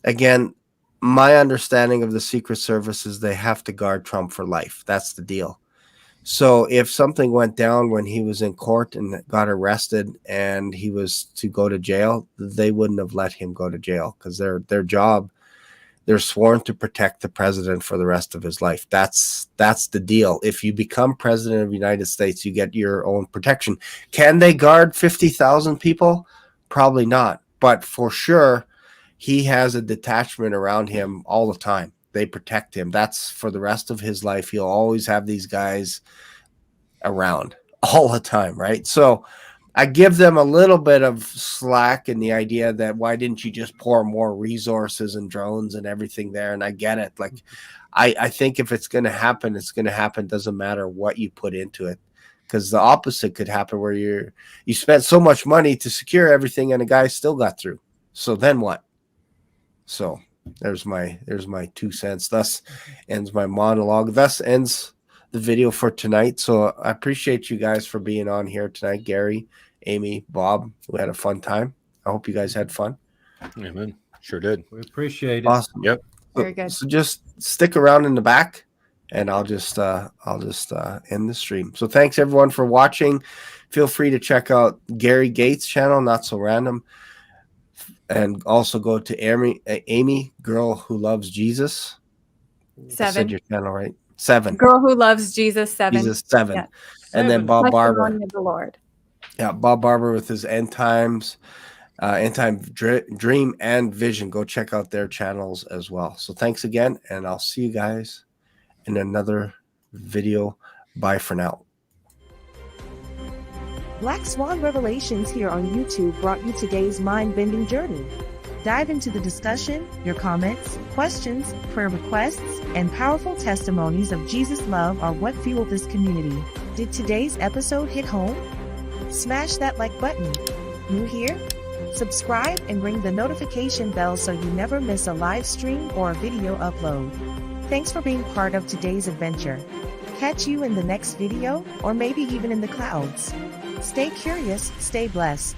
again, my understanding of the Secret Service is they have to guard Trump for life. That's the deal. So if something went down when he was in court and got arrested and he was to go to jail, they wouldn't have let him go to jail, because their job, they're sworn to protect the president for the rest of his life. That's the deal. If you become president of the United States, you get your own protection. Can they guard 50,000 people? Probably not. But for sure, he has a detachment around him all the time. They protect him. That's for the rest of his life. He'll always have these guys around all the time, right? So I give them a little bit of slack in the idea that, why didn't you just pour more resources and drones and everything there? And I get it. Like, I think if it's going to happen, it's going to happen. Doesn't matter what you put into it, because the opposite could happen, where you spent so much money to secure everything and a guy still got through. So then what? So there's my 2 cents. Thus ends my monologue. Thus ends the video for tonight. So I appreciate you guys for being on here tonight. Gary, Amy, Bob, we had a fun time. I hope you guys had fun. Amen. Sure did. We appreciate it. Awesome. Yep. Very good. So just stick around in the back, and I'll just end the stream. So thanks everyone for watching. Feel free to check out Gary Gates' channel, Not So Random, and also go to Amy, Girl Who Loves Jesus. 7. I said your channel right. 7. Girl Who Loves Jesus. 7. Jesus 7. Yeah. And then Bob Barber. Testimony of the Lord. Yeah, Bob Barber with his End Time Dream and Vision. Go check out their channels as well. So thanks again, and I'll see you guys in another video. Bye for now. Black Swan Revelations here on YouTube brought you today's mind-bending journey. Dive into the discussion, your comments, questions, prayer requests, and powerful testimonies of Jesus' love are what fuel this community. Did today's episode hit home? Smash that like button. New here? Subscribe and ring the notification bell so you never miss a live stream or a video upload. Thanks for being part of today's adventure. Catch you in the next video, or maybe even in the clouds. Stay curious, stay blessed.